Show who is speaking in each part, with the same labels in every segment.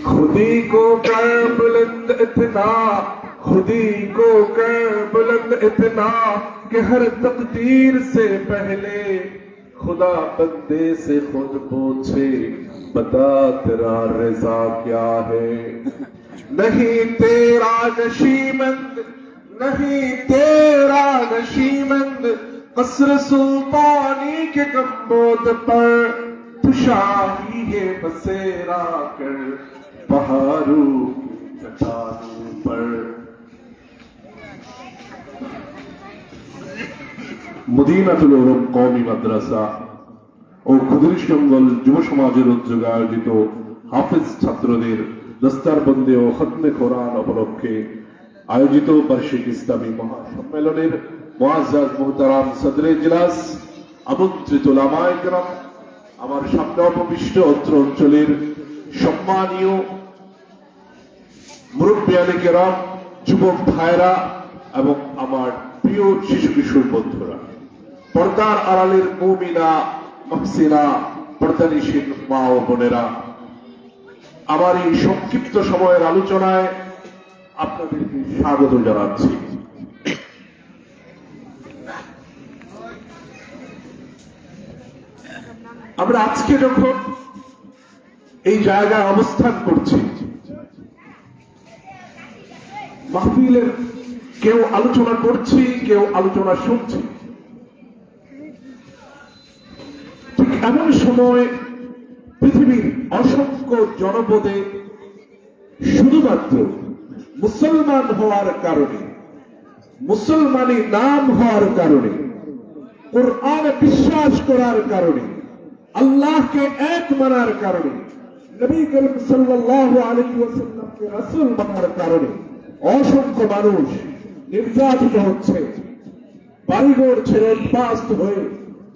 Speaker 1: खुदी को कर बुलंद इतना, खुदी को कर बुलंद इतना कि हर तकदीर से पहले खुदा बंदे से खुद पूछे, बता तेरा रिजा क्या है। नहीं तेरा नशीमंद, नहीं तेरा नशीमंद कसर सुल्तानी के गंबोद पर, तू शाही है बसेरा कर पहाड़ों की चट्टानों पर। মদিনাতুল উলুম কওমি মাদ্রাসা ও খুদরিশ জঙ্গল যুব সমাজের উদ্যোগে আয়োজিত হাফেজ ছাত্রদের দস্তারবন্দি ও খতমে কোরআন উপলক্ষে আয়োজিত বার্ষিক ইসলামী মহাসম্মেলনের মুআজ্জাজ মুহতারাম সদরে ইজলাস, আমন্ত্রিত উলামায়ে কেরাম, আমার সামনে উপবিষ্ট অত্র অঞ্চলের সম্মানীয় মুরব্বিয়ানে কেরাম, যুবক ভাইরা এবং আমার প্রিয় শিশু কিশোর বন্ধুরা, পর্দার আড়ালের মুমিনা মুহসিনা পর্দানিশীন মা ও বোনেরা, আমার এই সংক্ষিপ্ত সময়ের আলোচনায় আপনাদেরকে স্বাগত জানাচ্ছি। আমরা আজকে যখন এই জায়গায় অবস্থান করছি, মাহফিলের কেউ আলোচনা করছি, কেউ আলোচনা শুনছি, ঠিক এমন সময় পৃথিবীর অসংখ্য জনপদে শুধুমাত্র মুসলমান হওয়ার কারণে, মুসলমানি নাম হওয়ার কারণে, কোরআনে বিশ্বাস করার কারণে, আল্লাহকে এক মানার কারণে, নবী করিম সাল্লাল্লাহু আলাইহি ওয়াসাল্লামকে রাসূল মানার কারণে অসংখ্য মানুষ নির্যাতিত হচ্ছে, বাড়িঘর ছেড়ে উদ্বাস্ত হয়ে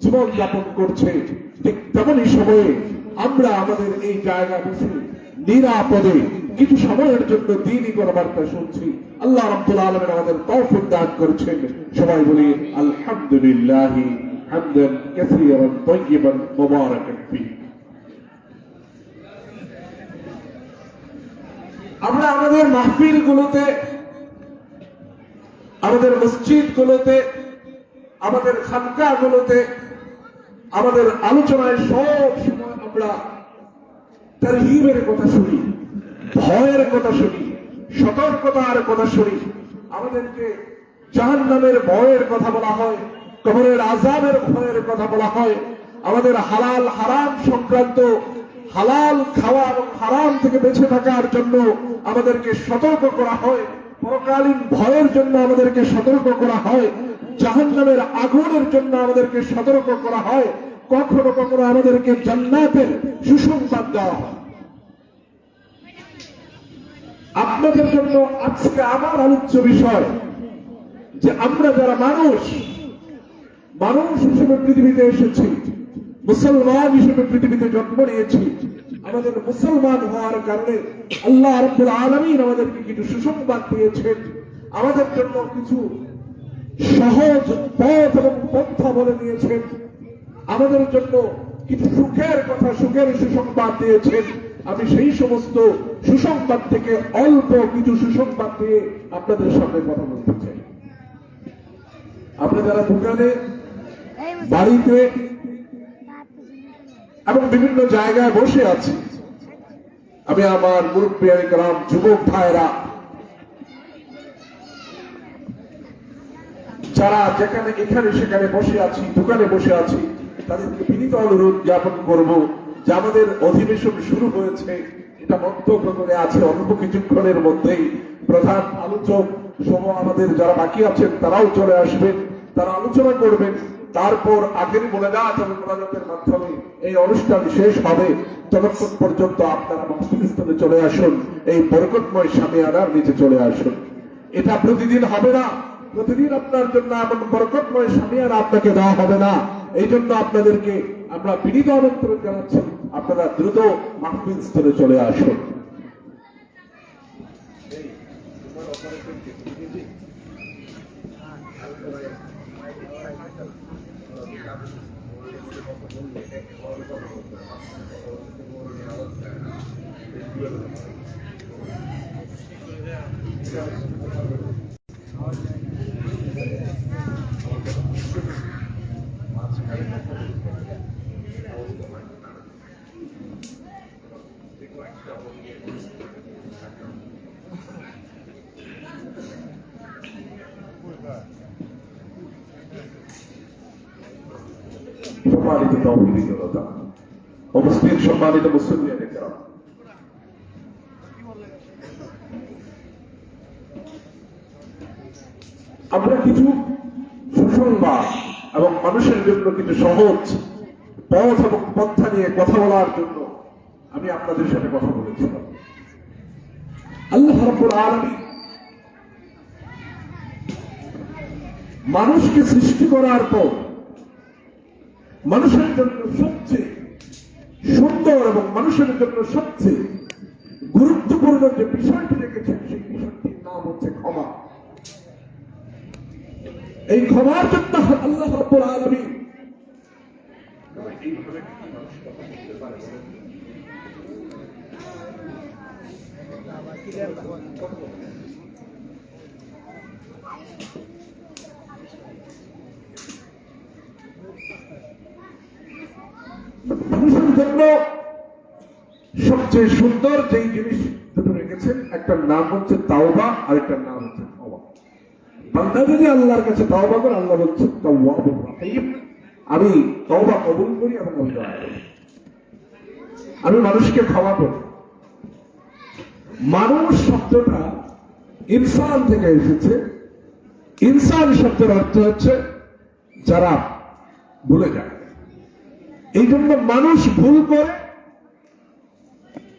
Speaker 1: জীবন যাপন করছে। ঠিক তেমনই সময়ে আমরা আমাদের এই জায়গা বসে নিরাপদে কিছু সময়ের জন্য দ্বীনি কথাবার্তা শুনছি। আল্লাহ রাব্বুল আলামিন আমাদের তৌফিক দান করেছেন। সবাই বলি আলহামদুলিল্লাহ হামদান কাসীরান তাইয়িবান মুবারাকান ফীহি। আমরা আমাদের মাহফিলগুলোতে, আমাদের মসজিদগুলোতে, আমাদের খানকাগুলোতে, আমাদের আলোচনায় সব সময় আমরা তারহিবের কথা শুনি, ভয়ের কথা শুনি, সতর্কতার কথা শুনি। আমাদেরকে জাহান্নামের ভয়ের কথা বলা হয়, কবরের আযাবের ভয়ের কথা বলা হয়, আমাদের হালাল হারাম সংক্রান্ত, হালাল খাওয়া এবং হারাম থেকে বেঁচে থাকার জন্য আমাদেরকে সতর্ক করা হয়, পরকালীন ভয়ের জন্য আমাদেরকে সতর্ক করা হয়, জাহান্নামের আগুনের জন্য আমাদেরকে সতর্ক করা হয়, কখনো কখনো আমাদেরকে জান্নাতের সুসংবাদ দেওয়া হয়। আপনাদের জন্য আজকে আমার আলোচ্য বিষয় যে আমরা যারা মানুষ হিসেবে পৃথিবীতে এসেছি, মুসলমান হিসেবে পৃথিবীতে জন্ম নিয়েছি, আমাদের মুসলমান হওয়ার কারণে আল্লাহ রাব্বুল আলামিন আমাদেরকে কিছু সুসংবাদ দিয়েছেন, আমাদের জন্য কিছু সহজ পথ এবং পন্থা বলে দিয়েছেন, আমাদের জন্য কিছু সুখের কথা, সুখের সুসংবাদ দিয়েছেন। আমি সেই সমস্ত সুসংবাদ থেকে অল্প কিছু সুসংবাদ দিয়ে আপনাদের সামনে কথা বলতে চাই। আপনি যারা দোকানে, বাড়িতে এবং বিভিন্ন জায়গায় বসে আছি, আমি আমার মুরব্বিয়ানে কেরাম, যুবক ভাইরা, যারা যেখানে এখানে সেখানে বসে আছি, দোকানে বসে আছি, তাদেরকে বিনীত অনুরোধ জ্ঞাপন করব যে আমাদের অধিবেশন শুরু হয়েছে, এটা মন্তব্য করে আছে, অল্প কিছুক্ষণের মধ্যেই প্রধান আলোচক সহ আমাদের যারা বাকি আছেন তারাও চলে আসবেন, তারা আলোচনা করবেন। তারপর আগের মোনাজাত এবং মোনাজাতের মাধ্যমে এই অনুষ্ঠান শেষ হবে। ততক্ষণ পর্যন্ত আপনারা মসজিদে চলে আসুন, এই বরকতময় শামিয়ানার নিচে চলে আসুন। এটা প্রতিদিন হবে না, প্রতিদিন আপনার জন্য এমন বরকতময় শামিয়ানা আপনাকে দেওয়া হবে না। এই জন্য আপনাদেরকে আমরা বিনীত আমন্ত্রণ জানাচ্ছি, আপনারা দ্রুত মাহফিল স্থলে চলে আসুন। সম্মানিত তৌহিদি জনতা, উপস্থিত সম্মানিত মুসলিম, আমরা কিছু সুসংবাদ এবং মানুষের জন্য কিছু সহজ পথ এবং পন্থা নিয়ে কথা বলার জন্য আমি আপনাদের সাথে কথা বলেছিলাম। আল্লাহ রাব্বুল আলামিন মানুষকে সৃষ্টি করার পর মানুষের জন্য সবচেয়ে সুন্দর এবং মানুষের জন্য সবচেয়ে গুরুত্বপূর্ণ যে বিষয়টি রেখেছেন সেই বিষয়টির নাম হচ্ছে ক্ষমা। এই ক্ষমার জন্য আল্লাহ রাব্বুল আলামিন মানুষের জন্য সবচেয়ে সুন্দর যেই জিনিস দুটো রেখেছেন, একটা নাম হচ্ছে তাওবা আর একটা নাম হচ্ছে ক্ষমা। বান্দা যদি আল্লাহর কাছে তাওবা করে, আল্লাহ বলছে তাওয়াবুর রহিম, আমি তওবা কবুল করি এবং আমি দয়া করি, আমি মানুষকে ক্ষমা করি। মানুষ শব্দটা ইনসান থেকে এসেছে। ইনসান শব্দের অর্থ হচ্ছে যারা ভুলে যায়। এই জন্য মানুষ ভুল করে,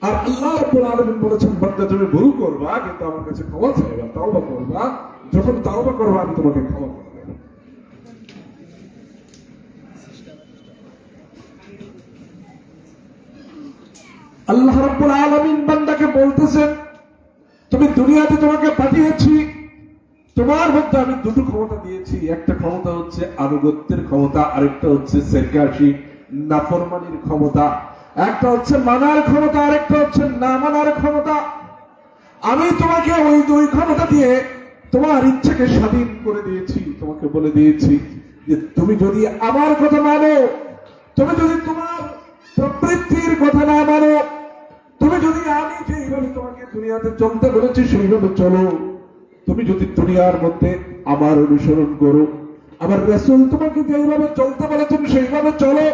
Speaker 1: আর আল্লাহ রাব্বুল আলামিন বলেছেন বান্দা তুমি ভুল করবা কিন্তু আমার কাছে ক্ষমা চাইবা, তাওবা করবা, যখন তাওবা করবা আমি তোমাকে ক্ষমা করব। আল্লাহ রাব্বুল আলামিন বান্দাকে বলতেছেন তুমি দুনিয়াতে তোমাকে পাঠিয়েছি, তোমার মধ্যে আমি দুটো ক্ষমতা দিয়েছি। একটা ক্ষমতা হচ্ছে আনুগত্যের ক্ষমতা, আরেকটা হচ্ছে সেরকাশি নাফরমানির ক্ষমতা। একটা হচ্ছে মানার ক্ষমতা, আরেকটা হচ্ছে না মানার ক্ষমতা। আমি তোমাকে ওই দুই ক্ষমতা দিয়ে তোমার ইচ্ছাকে স্বাধীন করে দিয়েছি। তোমাকে বলে দিয়েছি যে তুমি যদি আমার কথা মানো, তুমি যদি তোমার প্রবৃত্তির কথা না মানো, তুমি যদি আমি যেইভাবে তোমাকে দুনিয়াতে চলতে বলেছি সেইভাবে চলো, তুমি যদি দুনিয়ার মধ্যে আমার অনুসরণ করো, আমার রাসূল তোমাকে যেইভাবে চলতে বলেছেন সেইভাবে চলো,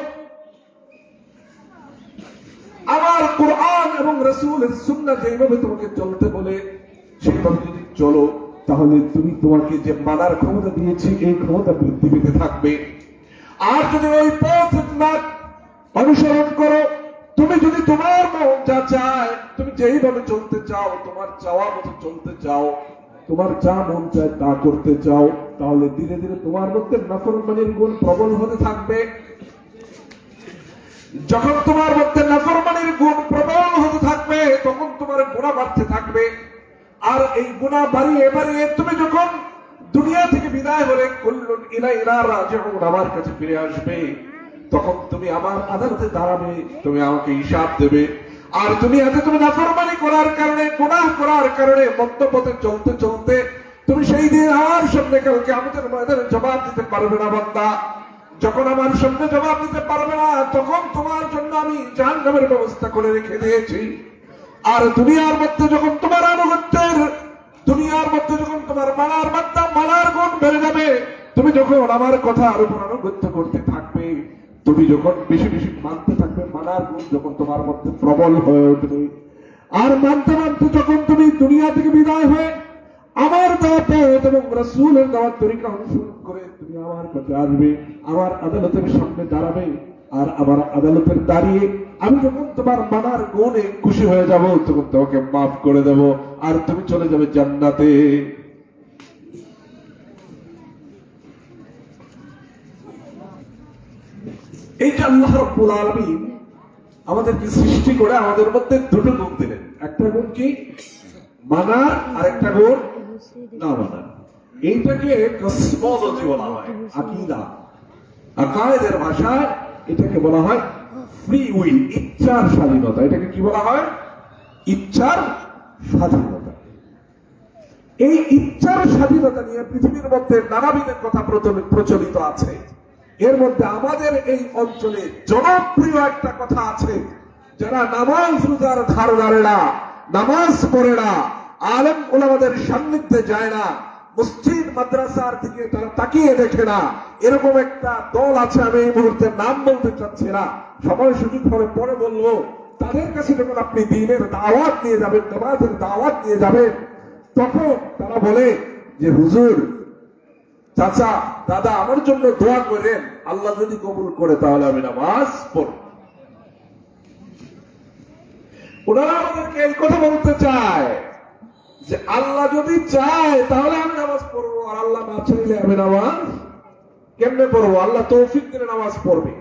Speaker 1: আমার কোরআন এবং রাসূলের সুন্নাহ যেইভাবে তোমাকে চলতে বলে সেইভাবে যদি চলো, তাহলে তুমি তোমাকে যে মানার ক্ষমতা দিয়েছি এই ক্ষমতা বৃদ্ধি পেতে থাকবে। আর যদি ওই পথ না অনুসরণ করো, তুমি যদি তোমার মন যা চায়, তুমি যেইভাবে চলতে চাও, তোমার চাওয়া মতো চলতে চাও, তোমার যা মন চায় তা করতে চাও, তাহলে ধীরে ধীরে তোমার মধ্যে নাফরমানির গুণ প্রবল হতে থাকবে। যখন তোমার মধ্যে নাফরমানির গুণ প্রবল হতে থাকবে তখন তোমার গুনাহ বাড়তে থাকবে। আর এই গুনাহ বাড়িয়ে বাড়িয়ে তুমি যখন দুনিয়া থেকে বিদায় হলে কুল্লুন ইলাইনা রাজিউন, আমার কাছে ফিরে আসবে, তখন তুমি আমার আদালতে দাঁড়াবে, তুমি আমাকে হিসাব দেবে। আর দুনিয়াতে তুমি নাফরমানি করার কারণে, গুনাহ করার কারণে মন্দ পথে চলতে চলতে তুমি সেই দিন আমার সামনে কালকে আমাদের ময়দানে জবাব দিতে পারবে না বান্দা। যখন আমার সামনে জবাব দিতে পারবে না, তখন তোমার জন্য আমি জাহান্নামের ব্যবস্থা করে রেখে দিয়েছি। আর দুনিয়ার মধ্যে যখন তোমার আনুগত্যের, দুনিয়ার মধ্যে যখন তোমার মানার মাত্রা, মানার গুণ বেড়ে যাবে, তুমি যখন আমার কথার উপর আনুগত্য করতে থাকবে, তুমি যখন বেশি বেশি মানতে থাকবে, মানার গুণ যখন তোমার মধ্যে প্রবল হয়ে উঠবে, আর মানতে মানতে যখন তুমি দুনিয়া থেকে বিদায় হয়ে আমার দেওয়া পথ এবং রাসূলের দেওয়া তরিকা অনুসরণ করে তুমি আমার কাছে আসবে, আমার আদালতের সামনে দাঁড়াবে। আর আমার আদালতের দাঁড়িয়ে আমি যখন তোমার মানার গুণে খুশি হয়ে যাব, তখন তোমাকে মাফ করে দেব, আর তুমি চলে যাবে জান্নাতে। এইটা আল্লাহ রাব্বুল আলামিন আমাদেরকে সৃষ্টি করে আমাদের মধ্যে দুটো গুণ দিলেন। একটা গুণ কি? মানার, আর একটা গুণ না মানার। এইটাকে কসমোলজি বলা হয়, আকীদা। আকায়েদের ভাষায় এটাকে বলা হয় ফ্রি উইল, ইচ্ছার স্বাধীনতা। এটাকে কি বলা হয়? ইচ্ছার স্বাধীনতা। এই ইচ্ছার স্বাধীনতা নিয়ে পৃথিবীর মধ্যে নানাবিধ কথা প্রচলিত আছে। এর মধ্যে আমাদের এই অঞ্চলে জনপ্রিয় একটা কথা আছে, যারা নামাজ রোজার ধার ধারে না, নামাজ পড়ে না, আলেম ওলামাদের সান্নিধ্যে যায় না, মসজিদ মাদ্রাসার দিকে তারা তাকিয়ে দেখে না, এরকম একটা দল আছে। আমি এই মুহূর্তে নাম বলতে চাচ্ছি না, সময় সুযোগ হলে পরে বলবো। তাদের কাছে যখন আপনি দ্বীনের দাওয়াত নিয়ে যাবেন, নামাজের দাওয়াত নিয়ে যাবেন, তখন তারা বলে যে হুজুর, চাচা, দাদা, আমার জন্য দোয়া করেন, আল্লাহ যদি কবুল করে তাহলে আমি নামাজ পড়ব। ওনারা আমাদেরকে এই কথা বলতে চায় যে আল্লাহ যদি চায় তাহলে আমি নামাজ পড়বো, আর আল্লাহ না চাইলে আমি নামাজ কেমনে পড়বো? আল্লাহ তৌফিক দিলে নামাজ পড়বে।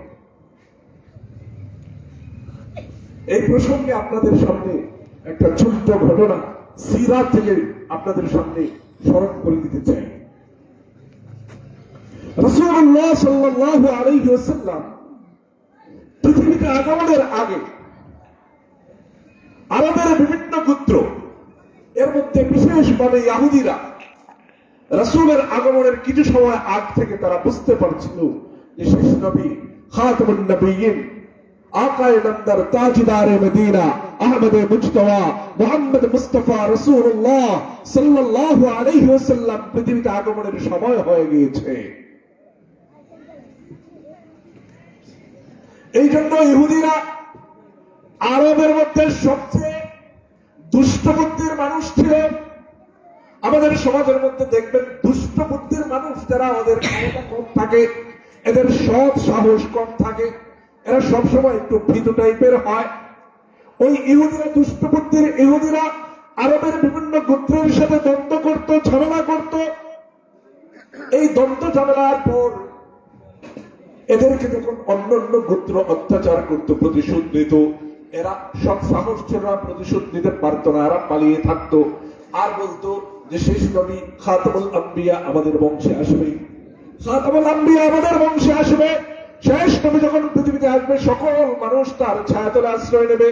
Speaker 1: এই প্রসঙ্গে আপনাদের সামনে একটা ছোট্ট ঘটনা সিরাত থেকে আপনাদের সামনে স্মরণ করে দিতে চাই। রাসূলুল্লাহ সাল্লাল্লাহু আলাইহি ওয়াসাল্লাম পৃথিবীতে আগমনের আগে আরবের বিভিন্ন গোত্র, এর মধ্যে বিশেষভাবে ইহুদিরা রাসূলের আগমনের কিছু সময় আগ থেকে তারা বুঝতে পারছিল যে শেষ নবী খাতামুন নবিয়্যিন, আকায়ে নামদার, তাজদারে মদিনা, আহমদে মুজতবা, মুহাম্মদ মুস্তাফা রাসূলুল্লাহ সাল্লাল্লাহু আলাইহি ওয়াসাল্লাম পৃথিবীতে আগমনের সময় হয়ে গিয়েছে। এই জন্য ইহুদিরা আরবের মধ্যে সবচেয়ে দুষ্ট বুদ্ধির মানুষ ছিল। আমাদের সমাজের মধ্যে দেখবেন দুষ্ট বুদ্ধির মানুষ যারা, ওদের ক্ষমতা কম থাকে, এদের সৎ সাহস কম থাকে, এরা সবসময় একটু ভীতু টাইপের হয়। ওই ইহুদিরা, দুষ্ট বুদ্ধির ইহুদিরা আরবের বিভিন্ন গোত্রের সাথে দ্বন্দ্ব করত, ঝামেলা করত। এই দ্বন্দ্ব ঝামেলার পর এদেরকে যখন অন্য অন্য গোত্র অত্যাচার করত, প্রতিশোধ নিত, এরা সব সাহস ছিল, প্রতিশোধ নিতে পারত না, এরা পালিয়ে থাকতো আর বলতো যে শেষ নবী খাতামুল আম্বিয়া আমাদের বংশে আসবে, খাতামুল আম্বিয়া আমাদের বংশে আসবে। শেষ নবী যখন পৃথিবীতে আসবে, সকল মানুষ তার ছায়াতলে আশ্রয় নেবে,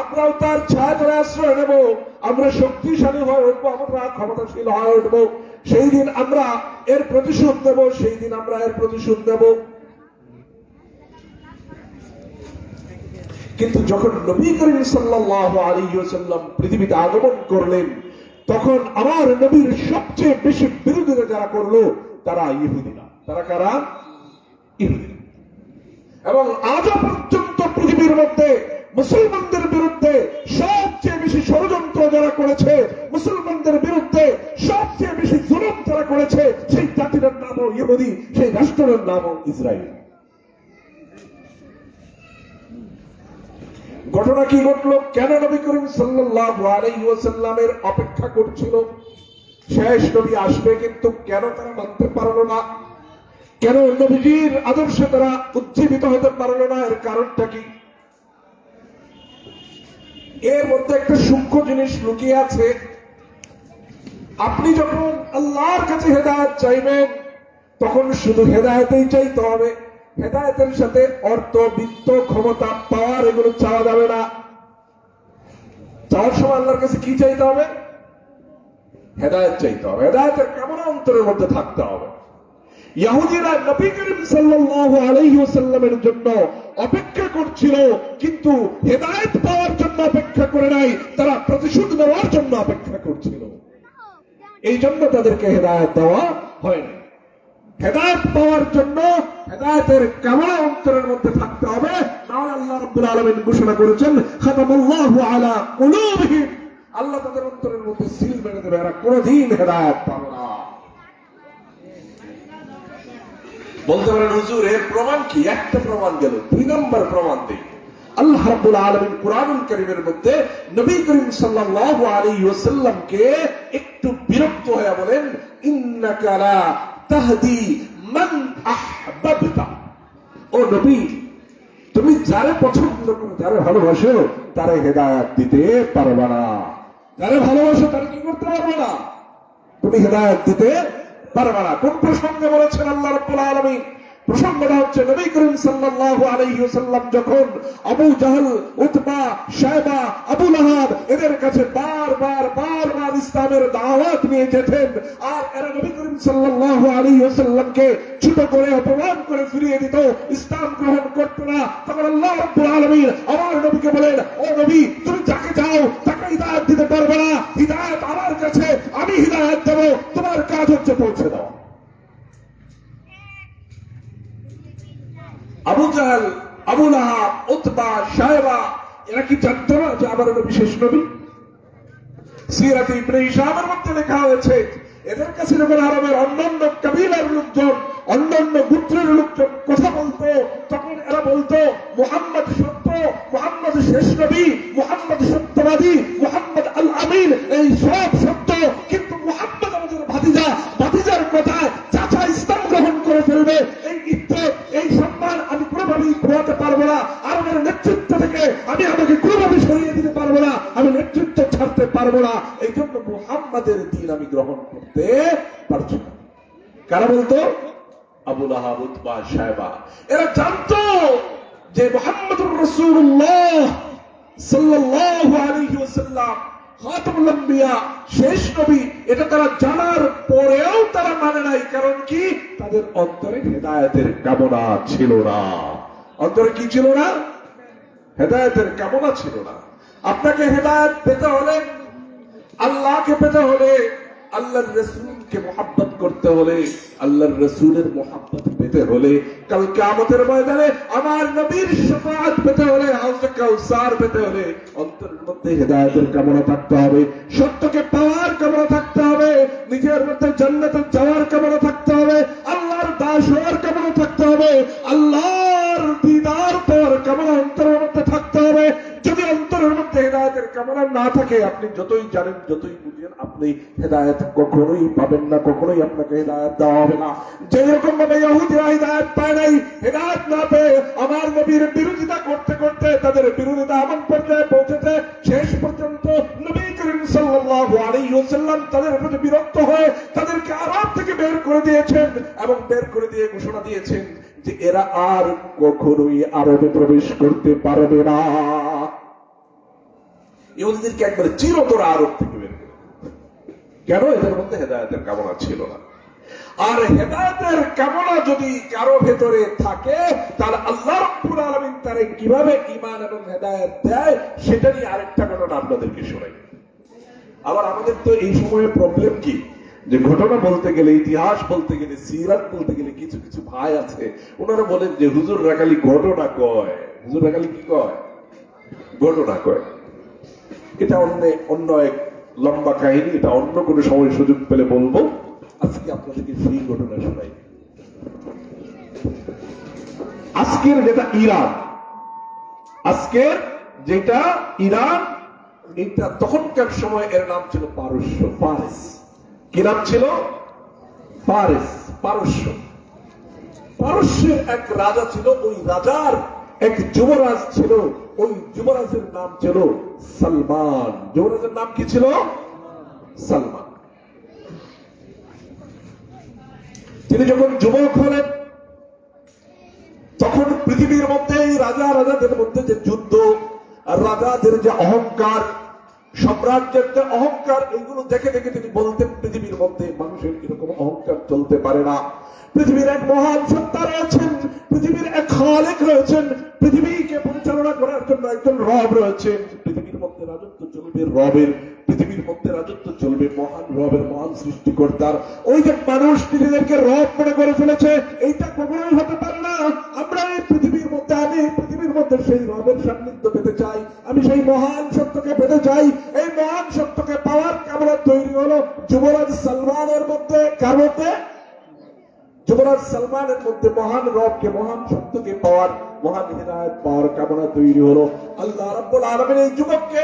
Speaker 1: আমরাও তার ছায়াতলে আশ্রয় নেব, আমরা শক্তিশালী হয়ে উঠবো, আমরা ক্ষমতাশীল হয়ে উঠবো। সেই দিন আমরা এর প্রতিশোধ নেব, সেই দিন আমরা এর প্রতিশোধ নেব। কিন্তু যখন নবী করিম সাল্লাল্লাহু আলাইহি ওয়াসাল্লাম পৃথিবীতে আগমন করলেন, তখন আমার নবীর সবচেয়ে বেশি বিরোধিতা যারা করলো তারা ইহুদিরা। তারা কারা? ইহুদিরা। এবং আজও পর্যন্ত পৃথিবীর মধ্যে মুসলমানদের বিরুদ্ধে সবচেয়ে বেশি ষড়যন্ত্র যারা করেছে, মুসলমানদের বিরুদ্ধে সবচেয়ে বেশি জুলুম যারা করেছে, সেই জাতির নামও ইহুদি, সেই রাষ্ট্রের নামও ইসরায়েল। ঘটনা কি ঘটলো? কেন নবী করিম সাল্লাল্লাহু আলাইহি ওয়াসাল্লামের অপেক্ষা করছিল? শেষ নবী আসবে, কিন্তু কেন তারা মানতে পারলো না? কেন নবীজির আদর্শে তারা উজ্জীবিত হতে পারলো না? এর কারণটা কি? এর মধ্যে একটা সূক্ষ্ম জিনিস লুকিয়ে আছে। আপনি যখন আল্লাহর কাছে হেদায়েত চাইবেন, তখন শুধু হেদায়েতেই চাইতে হবে। হেদায়েতের সাথে অর্থ, বিত্ত, ক্ষমতা, পাওয়ার এগুলো চাওয়া যাবে না। চাওয়ার সময় আল্লাহর কাছে কি চাইতে হবে? হেদায়েত চাইতে হবে। হেদায়েতের কামনা অন্তরের মধ্যে থাকতে হবে। ইহুদিরা নবী করিম সাল্লাল্লাহু আলাইহি ওয়াসাল্লামের জন্য অপেক্ষা করছিল, কিন্তু হেদায়েত পাওয়ার জন্য অপেক্ষা করে নাই, তারা প্রতিশোধ নেওয়ার জন্য অপেক্ষা করছিল। এই জন্য তাদেরকে হেদায়েত দেওয়া হয়নি। হেদায়েত পাওয়ার জন্য হেদায়েতের কামনা অন্তরের মধ্যে থাকতে হবে, নাহলে আল্লাহ রাব্বুল আলামিন ঘোষণা করেছেন খাতামাল্লাহু আলা কুলুবিহিম, আল্লাহ তাদের অন্তরের মধ্যে সিল মেরে দেবে, এরা কোনদিন হেদায়েত পাবে না। বলতে পারেন হুজুর এর প্রমাণ কি? একটা প্রমাণ গেল, 2 নম্বর প্রমাণ দেই। আল্লাহ রাব্বুল আলামিন কুরআনুল কারীমের মধ্যে নবী করিম সাল্লাল্লাহু আলাইহি ওয়াসাল্লামকে একটু বিরক্ত হয়ে বলেন, ইন্নাকা লা তাহদি মান আহবাবতা। ও নবী, তুমি যারে পছন্দ করো, যারে ভালোবাসো, তারে হেদায়েত দিতে পারবে না। যারে ভালোবাসো তারে কি করতে পারবে না? তুমি হেদায়েত দিতে পারবে না। কোন প্রসঙ্গে বলেছেন আল্লাহ রাব্বুল আলামিন? প্রসঙ্গটা হচ্ছে নবী করিম সাল্লাল্লাহু আলাইহি ওয়াসাল্লাম যখন আবু জাহল, উতবা, শায়বা, আবু লাহাব এদের কাছে বারবার ইসলামের দাওয়াত নিয়ে যেতেন, আর এরা নবী করিম সাল্লাল্লাহু আলাইহি ওয়াসাল্লামকে ছোট করে অপমান করে ফিরিয়ে দিত, ইসলাম গ্রহণ করতো না। তখন আল্লাহ রাব্বুল আলামিন আমার নবীকে বলেন, ও নবী, তুমি যাকে চাও তাকে হিদায়াত দিতে পারবে না, হিদায়াত আমার কাছে, আমি হিদায়াত দেব, তোমার কাজ হচ্ছে পৌঁছে দেওয়া। Abu Jahl, Abu Lahab, Utba, Shaiba এরা কি জানতো না যে আমার নবী শেষ নবী? সিরাতে ইবনে হিশামের মধ্যে লেখা হয়েছে, এদের কাছে যখন আরবের অন্যান্য কবিলার লোকজন, অন্যান্য গোত্রের লোকজন কথা বলতো, তখন এরা বলতো মুহাম্মদ সত্য, মুহাম্মদ শেষ নবী, মুহাম্মদ সত্যবাদী, মুহাম্মদ আল আমিন, এই সব সত্য, কিন্তু মুহাম্মদ আমাদের ভাতিজা, ভাতিজার কথায় চাচা ইসলাম গ্রহণ করে ফেলবে, এই ইজ্জত, এই সম্মান আমি কোনোভাবেই খোয়াতে পারবো না, আরবের নেতৃত্ব থেকে আমি আমাকে কোনোভাবে সরিয়ে দিতে পারবো না, আমি নেতৃত্ব ছাড়তে পারবো না, এই জন্য মুহাম্মাদের দিন আমি গ্রহণ করতে পারছি না। কারা বলতো? Abu Lahab, Utba, Shaiba. এরা জানতো যে মুহাম্মদুর রাসূলুল্লাহ সাল্লাল্লাহু আলাইহি ওয়াসাল্লাম খাতামুল আম্বিয়া, শেষ নবী, এটা তারা জানার পরেও তারা মানে নাই। কারণ কি? তাদের অন্তরে হেদায়েতের কামনা ছিল না। অন্তরে কি ছিল না? হেদায়েতের কামনা ছিল না। আপনাকে হেদায়েত পেতে হলে, আল্লাহকে পেতে হলে, আল্লাহর রাসূলকে মুহাব্বত করতে হলে, আল্লাহর রাসূলের মুহাব্বত পেতে হলে, কাল কিয়ামতের ময়দানে আমার নবীর শাফাআত পেতে হলে, হাউজে কাউসার পেতে হলে অন্তরের মধ্যে হেদায়েতের কামনা থাকতে হবে, সত্যকে পাওয়ার কামনা থাকতে হবে, নিজের মধ্যে জান্নাতে যাওয়ার কামনা থাকতে হবে, আল্লাহর দাস হওয়ার কামনা থাকতে হবে, আল্লাহর দিদার পাওয়ার কামনা অন্তরের মধ্যে থাকতে হবে। যদি অন্তরের মধ্যে হেদায়েতের কামনা না থাকে, আপনি যতই জানেন, যতই বুঝেন, আপনি হেদায়েত কখনোই পাবেন না, কখনোই আপনাকে হেদায়েত দেওয়া হবে না। যেরকম ভাবে ইহুদিরা হেদায়েত পায় নাই, হেদায়েত না পেয়ে আমার নবীর বিরোধিতা করতে করতে তাদের বিরোধিতা এমন পর্যায়ে পৌঁছেছে, শেষ পর্যন্ত নবী করিম সাল্লাল্লাহু আলাইহি ওয়াসাল্লাম তাদের প্রতি বিরক্ত হয়ে তাদেরকে আরব থেকে বের করে দিয়েছেন, এবং বের করে দিয়ে ঘোষণা দিয়েছেন যে এরা আর কখনোই আরবে প্রবেশ করতে পারবে না। ইহুদিদেরকে একবারে চিরতরে আরব থেকে বের করে। কেন? এদের মধ্যে হেদায়েতের কামনা ছিল না। আর হেদায়েতের কামনা যদি কারো ভেতরে থাকে, তাহলে আল্লাহ রাব্বুল আলামিন তারে কিভাবে ঈমান এবং হেদায়েত দেয় সেটা নিয়ে আরেকটা ঘটনা আপনাদেরকে শোনাই। আবার আমাদের তো এই সময়ে প্রবলেম কি, যে ঘটনা বলতে গেলে, ইতিহাস বলতে গেলে, সিরাত বলতে গেলে কিছু কিছু ভাই আছে, ওনারা বলেন যে হুজুর রাখালি ঘটনা কয়। হুজুর রাখালি কি কয়? ঘটনা কয়। এটা অন্য এক লম্বা কাহিনী, এটা অন্য কোনো সময় সুযোগ পেলে বলবো। আজকে আপনাদেরকে সেই ঘটনা শোনাই। আজকের যেটা ইরান, আজকের যেটা ইরান, এটা তখনকার সময় এর নাম ছিল পারস্য, ফারিস। কি নাম ছিল? ফারিস, পারস্য। পারস্যের এক রাজা ছিল, ওই রাজার এক যুবরাজ ছিল, ওই যুবরাজের নাম ছিল সালমান। যুবরাজের নাম কি ছিল? সালমান। তিনি যখন যুবক হলেন, তখন পৃথিবীর মধ্যে রাজাদের মধ্যে যে যুদ্ধ, আর রাজাদের যে অহংকার, সম্রাজ্যের যে অহংকার, এগুলো দেখে দেখে তিনি বলতেন পৃথিবীর মধ্যে মানুষের এরকম অহংকার চলতে পারে না। পৃথিবীর এক মহান সত্তা রয়েছেন, পৃথিবীর এক খালেক রয়েছেন, পৃথিবীকে পরিচালনা করার জন্য একজন রব রয়েছেন। পৃথিবীর মধ্যে রাজত্ব চলবে রবের, পৃথিবীর মধ্যে রাজত্ব চলবে মহান রবের, মহান সৃষ্টিকর্তার। ওই যে মানুষ নিজেদেরকে রব মনে করে ফেলেছে, এইটা কখনোই হতে পারে না। আমরা এই পৃথিবীর মধ্যে, আমি এই পৃথিবীর মধ্যে সেই রবের সান্নিধ্য পেতে চাই, আমি সেই মহান সত্যকে পেতে চাই। এই মহান সত্যকে পাওয়ার কামনা তৈরি হলো যুবরাজ সালমানের মধ্যে। কার মধ্যে? যুবরাজ সালমানের মধ্যে মহান রবকে, মহান সত্যকে পাওয়ার, মহান হিদায়াত পাওয়ার কামনা তৈরি হলো। আল্লাহ রাব্বুল আলামিন এই যুবককে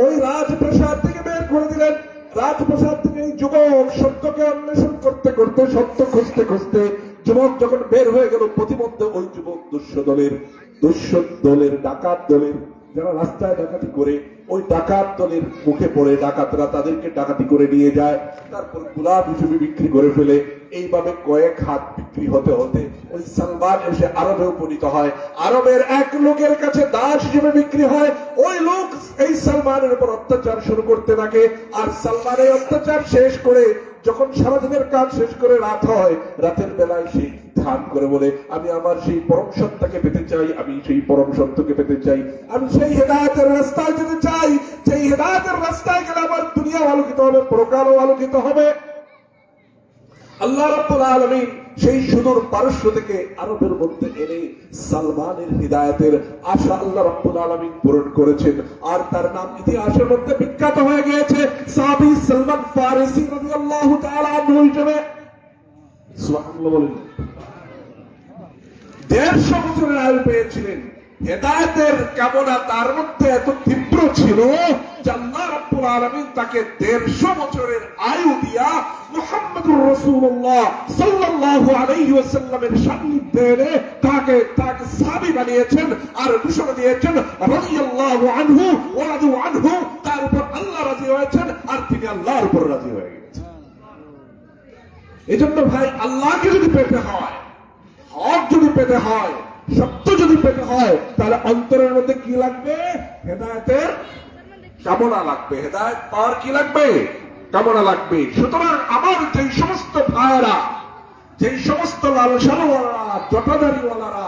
Speaker 1: ওই রাজপ্রাসাদ থেকে বের করে দিলেন। রাজপ্রাসাদ থেকে এই যুবক সত্যকে অন্বেষণ করতে করতে, সত্য খুঁজতে খুঁজতে যুবক যখন বের হয়ে গেল, প্রতিমধ্যে ওই যুবক দুঃস্য দলের, ডাকাত দলের যারা রাস্তায় ডাকাতি করে ওই ডাকাত দলের মুখে পড়ে ডাকাতরা তাদেরকে ডাকাতি করে নিয়ে যায়, তারপর গোলাপ হিসেবে বিক্রি করে ফেলে। এইভাবে কয়েক হাত বিক্রি হতে হতে ওই সালমান এসে আরবে উপনীত হয়। আরবের এক লোকের কাছে দাস হিসেবে বিক্রি হয়। ওই লোক এই সালমানের উপর অত্যাচার শুরু করতে থাকে। আর সালমান এই অত্যাচার শেষ করে যখন সারাদিনের কাজ শেষ করে রাত হয়, রাতের বেলায় সে ধ্যান করে বলে, আমি আমার সেই পরম সত্তাকে পেতে চাই, আমি সেই পরম সত্যকে পেতে চাই, আমি সেই হেদায়েতের রাস্তায় যেতে চাই, সেই হেদায়েতের রাস্তায় গেলে আমার দুনিয়া আলোকিত হবে, পরকালও আলোকিত হবে। আল্লাহ রাব্বুল আলামিন সেই সুদূর পারস্য থেকে আরবের মধ্যে এনে সালমানের হিদায়াতের আশা আল্লাহ রাব্বুল আলামিন পূরণ করেছেন। আর তার নাম ইতিহাসের মধ্যে বিখ্যাত হয়ে গিয়েছে সাহাবী সালমান ফারিসি রাদিয়াল্লাহু তাআলা আনহু হিসেবে। সুবহানাল্লাহ বলেন। 150 বছরের আয়ু পেয়েছিলেন। হেদায়েতের কামনা তার মধ্যে এত তীব্র ছিল যে আল্লাহ রাব্বুল আলামিন তাকে 150 বছরের আয়ু দিয়া মুহাম্মদুর রাসূলুল্লাহ সাল্লাল্লাহু আলাইহি ওয়াসাল্লামের সান্নিধ্যে এনে তাকে সাহাবী বানিয়েছেন আর ঘোষণা দিয়েছেন রাদিয়াল্লাহু আনহু ওয়া রাদু আনহু। তার উপর আল্লাহ রাজি হয়েছেন আর তিনি আল্লাহর উপর রাজি হয়ে গেছেন। এজন্য ভাই, আল্লাহকে যদি পেতে হয়, হক যদি পেতে হয়, সত্য যদি পেতে হয়, তাহলে অন্তরের মধ্যে কি লাগবে? হেদায়েতের কামনা লাগবে। হেদায়েত পাওয়ার কি লাগবে? কামনা লাগবে। সুতরাং আমার যেই সমস্ত ভাইয়েরা, যেই সমস্ত লালসাওয়ালারা, জটাদারিওয়ালারা,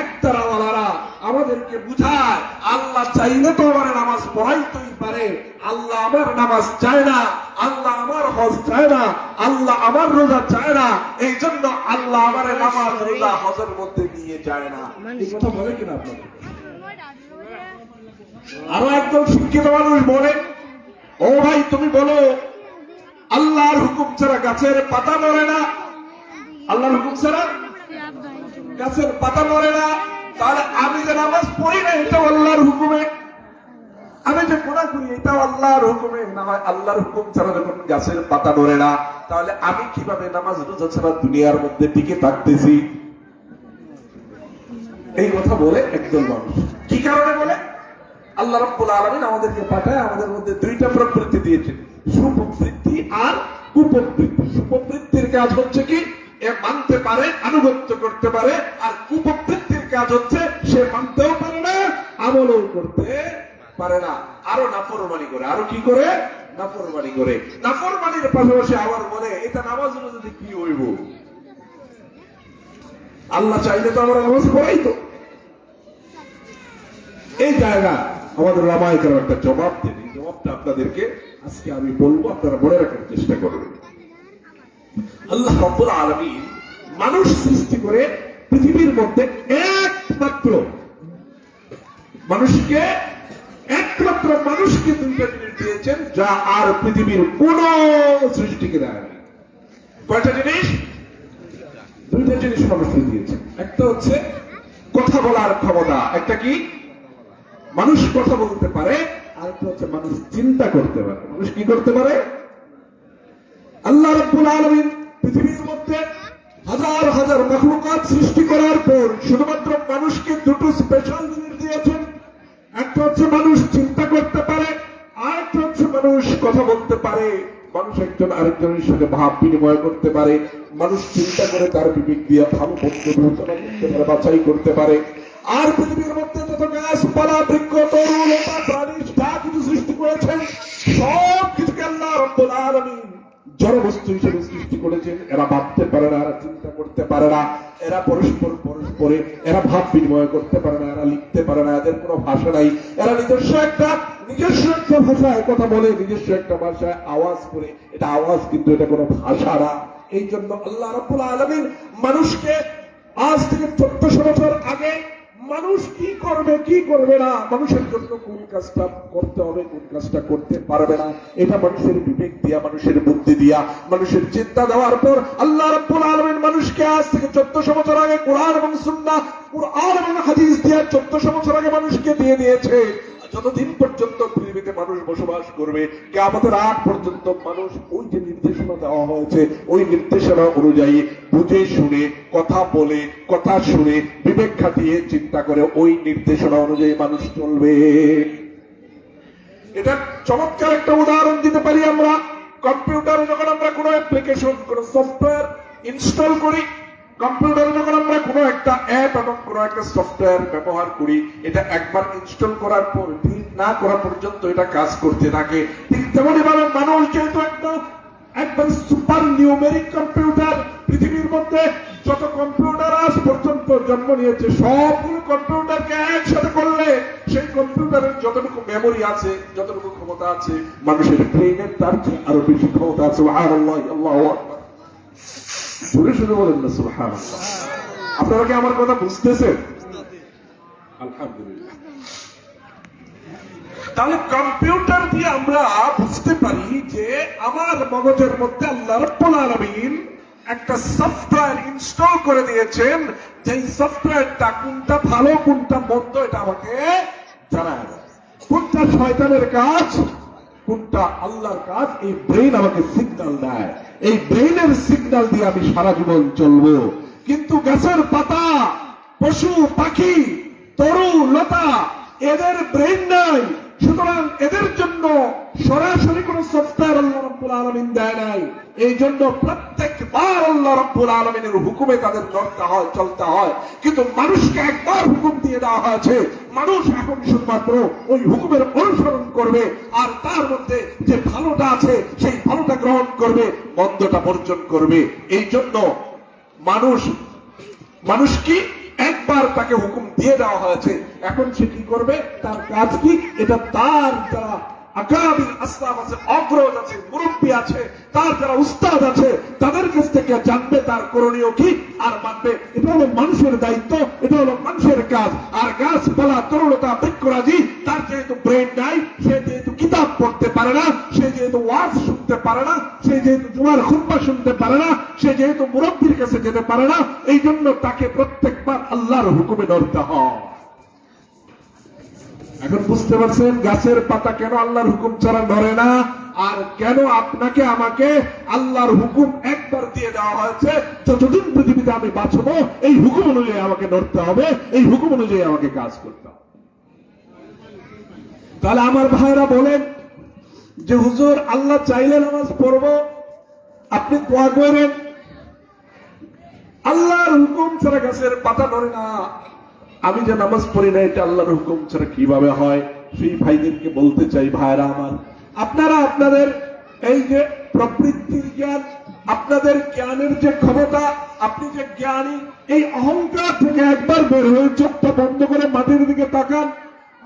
Speaker 1: একতারাওয়ালারা আমাদেরকে বুঝায় আল্লাহ চাইলে তো আমার নামাজ পড়াইতেই পারে, আল্লাহ আমার নামাজ চায় না, আল্লাহ আমার হজ চায় না, আল্লাহ আমার রোজা চায় না, এই জন্য আল্লাহ আমার নামাজ রোজা হজের মধ্যে নিয়ে যায় না, এই কথা বলে কিনা আপনাদের? আরো একদম শিক্ষিত মানুষ বলে, ও ভাই তুমি বলো আল্লাহর হুকুম ছাড়া গাছের পাতা নড়ে না, আল্লাহর হুকুম ছাড়া গাছের পাতা নড়ে না, তাহলে আমি যে নামাজ পড়ি না এটাও আল্লাহর হুকুমে, আমি যে গুনাহ করি এটাও আল্লাহর হুকুমে। না হয় আল্লাহর হুকুম ছাড়া যখন গাছের পাতা নড়ে না, তাহলে আমি কিভাবে নামাজ রোজা ছাড়া দুনিয়ার মধ্যে টিকে থাকতেছি? এই কথা বলে একদল মানুষ। কি কারণে বলে? আল্লাহ রাব্বুল আলামিন আমাদেরকে পাঠায়, আমাদের মধ্যে দুইটা প্রবৃত্তি দিয়েছেন, সুপ্রবৃত্তি আর কুপ্রবৃত্তি। সুপ্রবৃত্তির কাজ হচ্ছে কি? এ মানতে পারে, আনুগত্য করতে পারে। আর কুপ্রবৃত্তির কাজ হচ্ছে সে মানতেও পারে না, আমলও করতে পারে না, আরো নাফরমানি করে। আরো কি করে? নাফরমানি করে। নাফরমানির পাশাপাশি আবার বলে এটা নামাজ যদি কি হইব, আল্লাহ চাইলে তো আমরা নামাজ পড়াই তো। এই জায়গা আমাদের রামায়িকের একটা জবাব দেন। এই জবাবটা আপনাদেরকে আজকে আমি বলবো, আপনারা মনে রাখার চেষ্টা করবেন। আল্লাহ রাব্বুল আলামিন মানুষ সৃষ্টি করে পৃথিবীর মধ্যে একমাত্র মানুষকে দুইটা জিনিস দিয়েছেন যা আর পৃথিবীর কোন সৃষ্টিকে দেয়নি। কয়টা জিনিস? দুইটা জিনিস মানুষকে দিয়েছে। একটা হচ্ছে কথা বলার ক্ষমতা। একটা কি? মানুষ কথা বলতে পারে। আর একটা হচ্ছে মানুষ চিন্তা করতে পারে। মানুষ কি করতে পারে? আল্লাহ রাব্বুল আলামিন পৃথিবীর মধ্যে হাজার হাজার মাখলুকাত সৃষ্টি করার পর শুধুমাত্র মানুষকে দুটো স্পেশাল জিনিস দিয়েছেন। একটা হচ্ছে মানুষ চিন্তা করতে পারে, আর একটা হচ্ছে মানুষ কথা বলতে পারে। মানুষ একজন আরেকজনের সাথে ভাব বিনিময় করতে পারে। মানুষ চিন্তা করে তার বিবেক দিয়ে ভালো মন্দ বিবেচনা করতে পারে, বাছাই করতে পারে। আর পৃথিবীর মধ্যে যত গাছপালা, বৃক্ষ, তরু, লতা, প্রাণী যা কিছু সৃষ্টি করেছেন সব কিছুকে আল্লাহ রাব্বুল আলামিন জড় বস্তু হিসেবে সৃষ্টি করেছেন। এরা ভাবতে পারে না, এরা চিন্তা করতে পারে না, এরা পরস্পরে এরা ভাব বিনিময় করতে পারে না, এরা লিখতে পারে না, এদের কোনো ভাষা নাই। এরা নিজস্ব একটা ভাষায় কথা বলে, নিজস্ব একটা ভাষায় আওয়াজ করে। এটা আওয়াজ, কিন্তু এটা কোনো ভাষা না। এই জন্য আল্লাহ রাব্বুল আলামিন মানুষকে আজ থেকে 1400 বছর আগে মানুষ কি করবে কি করবে না, মানুষের জন্য কোন কাজটা করতে হবে কোন কাজটা করতে পারবে না, এটা মানুষের বিবেক দিয়া, মানুষের বুদ্ধি দিয়া, মানুষের চিন্তা দেওয়ার পর আল্লাহ রাব্বুল আলামিন মানুষকে আজ থেকে 1400 বছর আগে কোরআন এবং সুন্নাহ, কোরআন এবং হাদিস দিয়া 1400 বছর আগে মানুষকে দিয়ে দিয়েছে। যতদিন পর্যন্ত পৃথিবীতে মানুষ বসবাস করবে, কিয়ামতের আগ পর্যন্ত মানুষ ওই যে নির্দেশনা দেওয়া হয়েছে ওই নির্দেশনা অনুযায়ী বুঝে শুনে কথা বলে, কথা শুনে, বিবেক খাটিয়ে চিন্তা করে ওই নির্দেশনা অনুযায়ী মানুষ চলবে। এটা চমৎকার একটা উদাহরণ দিতে পারি আমরা। কম্পিউটারে যখন আমরা কোনো অ্যাপ্লিকেশন, কোনো সফটওয়্যার ইনস্টল করি, কম্পিউটারে যখন আমরা কোনো একটা অ্যাপ এবং কোনো একটা সফটওয়্যার ব্যবহার করি, এটা একবার ইনস্টল করার পর ডিলিট না করা পর্যন্ত এটা কাজ করতে থাকে। ঠিক তেমনই ভাবে মানুষ যেহেতু একবার সুপার নিউমেরিক কম্পিউটার, পৃথিবীর মধ্যে যত কম্পিউটার আজ পর্যন্ত জন্ম নিয়েছে সবগুলো কম্পিউটারকে একসাথে করলে সেই কম্পিউটারের যতটুকু মেমোরি আছে, যতটুকু ক্ষমতা আছে, মানুষের ব্রেইনের তার চেয়ে আরো বেশি ক্ষমতা আছে। সুবহানাল্লাহ, আল্লাহু আকবার। শুনে শুনে বলেন না সুবহানাল্লাহ। আপনারা কি আমার কথা বুঝতেছেন? আলহামদুলিল্লাহ। তাহলে কম্পিউটার দিয়ে আমরা বুঝতে পারি যে আমার মগজের মধ্যে আল্লাহ রাব্বুল আলামিন একটা সফটওয়্যার ইনস্টল করে দিয়েছেন, যেই সফটওয়্যারটা কোনটা ভালো কোনটা মন্দ এটা আমাকে জানায় দেয়। কোনটা শয়তানের কাজ কোনটা আল্লাহর কাজ, এই ব্রেইন আমাকে সিগন্যাল দেয়। এই ব্রেইনের সিগন্যাল দিয়ে আমি সারা জীবন চলবো। কিন্তু গাছের পাতা, পশু পাখি, তরু লতা, এদের ব্রেইন নাই, সুতরাং এদের জন্য সরাসরি কোন সফটওয়্যার আল্লাহ রাব্বুল আলামিন দেয় নাই। এই জন্য প্রত্যেকবার আল্লাহ রাব্বুল আলামিনের হুকুমে তাদের নড়তে হয়, চলতে হয়। কিন্তু মানুষকে একবার হুকুম দিয়ে দেওয়া হয়েছে, মানুষ এখন শুধুমাত্র ওই হুকুমের অনুসরণ করবে, আর তার মধ্যে যে ভালোটা আছে সেই ভালোটা গ্রহণ করবে, মন্দটা বর্জন করবে। এই জন্য মানুষ কি একবার তাকে হুকুম দিয়ে দেওয়া হয়েছে, এখন সে কি করবে, তার কাজ কি, এটা তার যারা আকাবির আসলাম আছে, অগ্রজ আছে, মুরব্বী আছে, তার যারা উস্তাদ আছে তাদের কাছ থেকে জানবে তার করণীয় কি আর মানবে। এটা হলো মানুষের দায়িত্ব, এটা হলো মানুষের কাজ। আর গাছপালা, তরুলতা, বৃক্ষরাজি, তার যেহেতু ব্রেন নাই, সে যেহেতু কিতাব পড়তে পারে না, সে যেহেতু ওয়াজ শুনতে পারে না, সে যেহেতু জুমার খুতবা শুনতে পারে না, সে যেহেতু মুরব্বীর কাছে যেতে পারে না, এই জন্য তাকে প্রত্যেকবার আল্লাহর হুকুমে নড়তে হয়। এখন বুঝতে পারছেন গাছের পাতা কেন আল্লাহর হুকুম ছাড়া নড়ে না, আর কেন আপনাকে আমাকে আল্লাহর হুকুম একবার দিয়ে দেওয়া হয়েছে, যতদিন পৃথিবীতে আমি বাঁচবো এই হুকুম অনুযায়ী আমাকে নড়তে হবে, এই হুকুম অনুযায়ী আমাকে কাজ করতে হবে। তাহলে আমার ভাইরা বলেন যে হুজুর আল্লাহ চাইলে নামাজ পড়বো, আপনি দোয়া করেন, আল্লাহর হুকুম ছাড়া গাছের পাতা নড়ে না। আমি যে নামাজ পড়ি না এটা আল্লাহর হুকুম ছাড়া কিভাবে হয়? সেই ভাইদেরকে বলতে চাই, ভাইরা আমার, আপনারা আপনাদের এই যে প্রবৃত্তির জ্ঞান, আপনাদের জ্ঞানের যে ক্ষমতা, আপনি যে জ্ঞানী, এই অহংকার থেকে একবার বের হয়ে চোখটা বন্ধ করে মাটির দিকে তাকান।